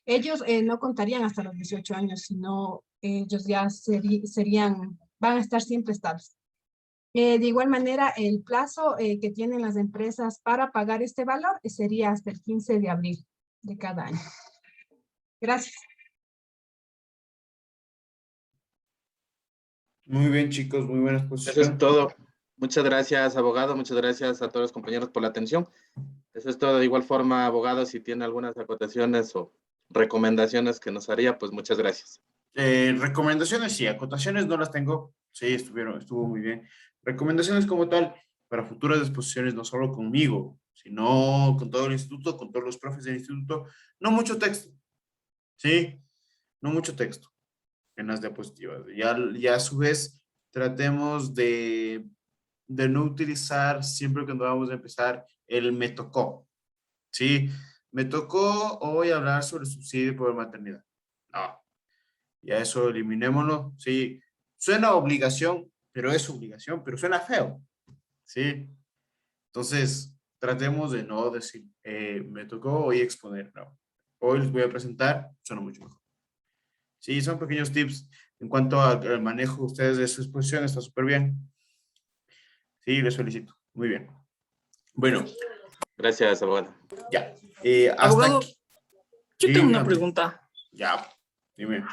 Ellos no contarían hasta los 18 años, sino ellos ya van a estar siempre estables. De igual manera, el plazo que tienen las empresas para pagar este valor sería hasta el 15 de abril de cada año. Gracias. Muy bien, chicos, muy buena exposición. Eso es todo. Muchas gracias, abogado. Muchas gracias a todos los compañeros por la atención. Eso es todo. De igual forma, abogado, si tiene algunas acotaciones o recomendaciones que nos haría, pues muchas gracias. Recomendaciones, sí. Acotaciones no las tengo. Sí, estuvo muy bien. Recomendaciones como tal para futuras exposiciones, no solo conmigo, sino con todo el instituto, con todos los profes del instituto. No mucho texto. Sí, no mucho texto en las diapositivas. Ya a su vez, tratemos de no utilizar siempre cuando vamos a empezar el me tocó. ¿Sí? Me tocó hoy hablar sobre subsidio por maternidad. No, ya eso eliminémoslo. Sí, suena obligación, pero es obligación, pero suena feo. ¿Sí? Entonces, tratemos de no decir, me tocó hoy exponer. No, hoy les voy a presentar, suena mucho mejor. Sí, son pequeños tips en cuanto al manejo ustedes de su exposición, está súper bien. Sí, les felicito. Muy bien. Bueno. Gracias, abogado. Ya. Abogado, Aquí. yo tengo una Dígame. pregunta. Ya, dime.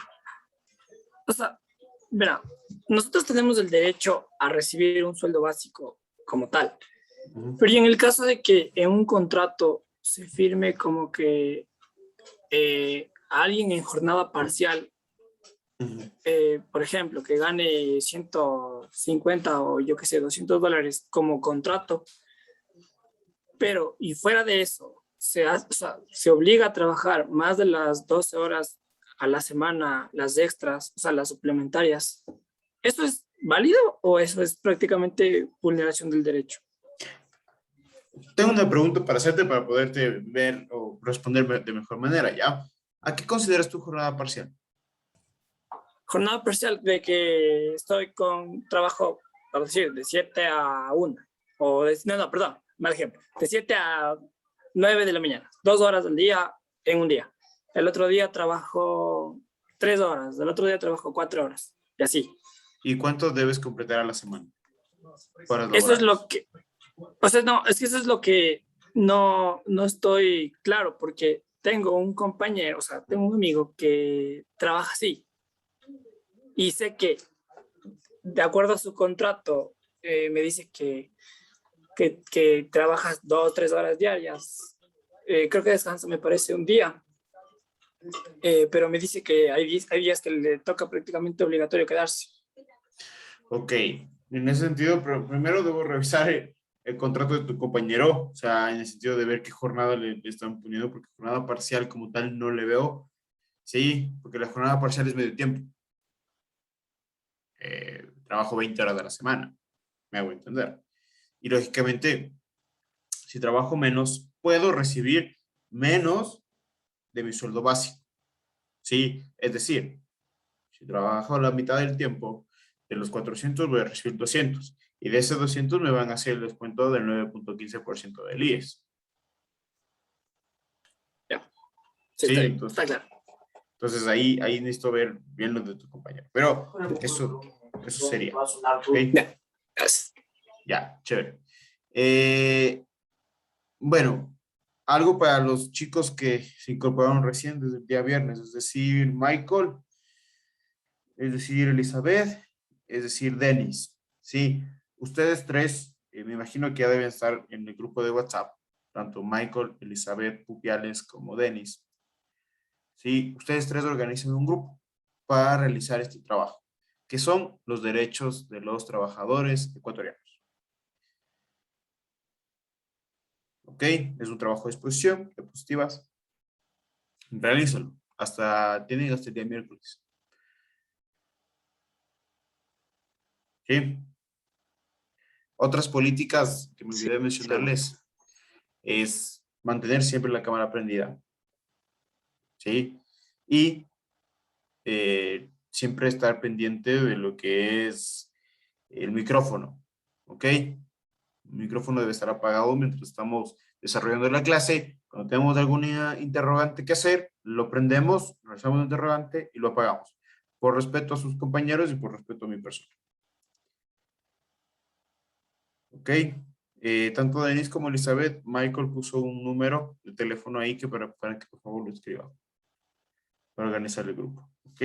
O sea, verá, nosotros tenemos el derecho a recibir un sueldo básico como tal. Pero y en el caso de que en un contrato se firme como que alguien en jornada parcial, por ejemplo, que gane 150 o yo qué sé, $200 como contrato, pero y fuera de eso, o sea, se obliga a trabajar más de las 12 horas a la semana, las extras, o sea, las suplementarias, ¿eso es válido o eso es prácticamente vulneración del derecho? Tengo una pregunta para hacerte para poderte ver o responder de mejor manera, ¿ya? ¿A qué consideras tu jornada parcial? Jornada parcial de que estoy con trabajo, por decir, de 7 a 1, o no, perdón, mal ejemplo, de 7 a 9 de la mañana, 2 horas al día en un día. El otro día trabajo 3 horas, el otro día trabajo 4 horas, y así. ¿Y cuánto debes completar a la semana? Eso es lo que, o sea, no, es que eso es lo que no estoy claro, porque tengo un compañero, o sea, tengo un amigo que trabaja así, y sé que, de acuerdo a su contrato, me dice que trabajas 2 o 3 horas diarias. Creo que descansa, me parece, un día. Pero me dice que hay días que le toca prácticamente obligatorio quedarse. Ok, en ese sentido, pero primero debo revisar el contrato de tu compañero, o sea, en el sentido de ver qué jornada le están poniendo, porque jornada parcial como tal no le veo. Sí, porque la jornada parcial es medio tiempo. Trabajo 20 horas de la semana, me hago entender. Y lógicamente, si trabajo menos, puedo recibir menos de mi sueldo básico. Sí, es decir, si trabajo la mitad del tiempo, de los 400 voy a recibir 200. Y de esos 200 me van a hacer el descuento del 9.15% del IES. Ya. Sí, Sí, entonces, está claro. Entonces ahí necesito ver bien lo de tu compañero. Pero eso sería. ¿Okay? Ya, chévere. Bueno, algo para los chicos que se incorporaron recién desde el día viernes, es decir, Michael, es decir, Elizabeth, es decir, Denis. Sí, ustedes tres, me imagino que ya deben estar en el grupo de WhatsApp, tanto Michael, Elizabeth, Pupiales como Denis. Sí, ustedes tres organizan un grupo para realizar este trabajo, que son los derechos de los trabajadores ecuatorianos. ¿Ok? Es un trabajo de exposición, de diapositivas. Realízalo. Tienen hasta el día miércoles. ¿Sí? Otras políticas que me olvidé de mencionarles es mantener siempre la cámara prendida. ¿Sí? Y siempre estar pendiente de lo que es el micrófono. ¿Ok? El micrófono debe estar apagado mientras estamos desarrollando la clase. Cuando tenemos alguna interrogante que hacer, lo prendemos, realizamos el interrogante y lo apagamos. Por respeto a sus compañeros y por respeto a mi persona. ¿Ok? Tanto Denise como Elizabeth, Michael puso un número de teléfono ahí que para que por favor lo escriba. Para organizar el grupo. ¿Ok?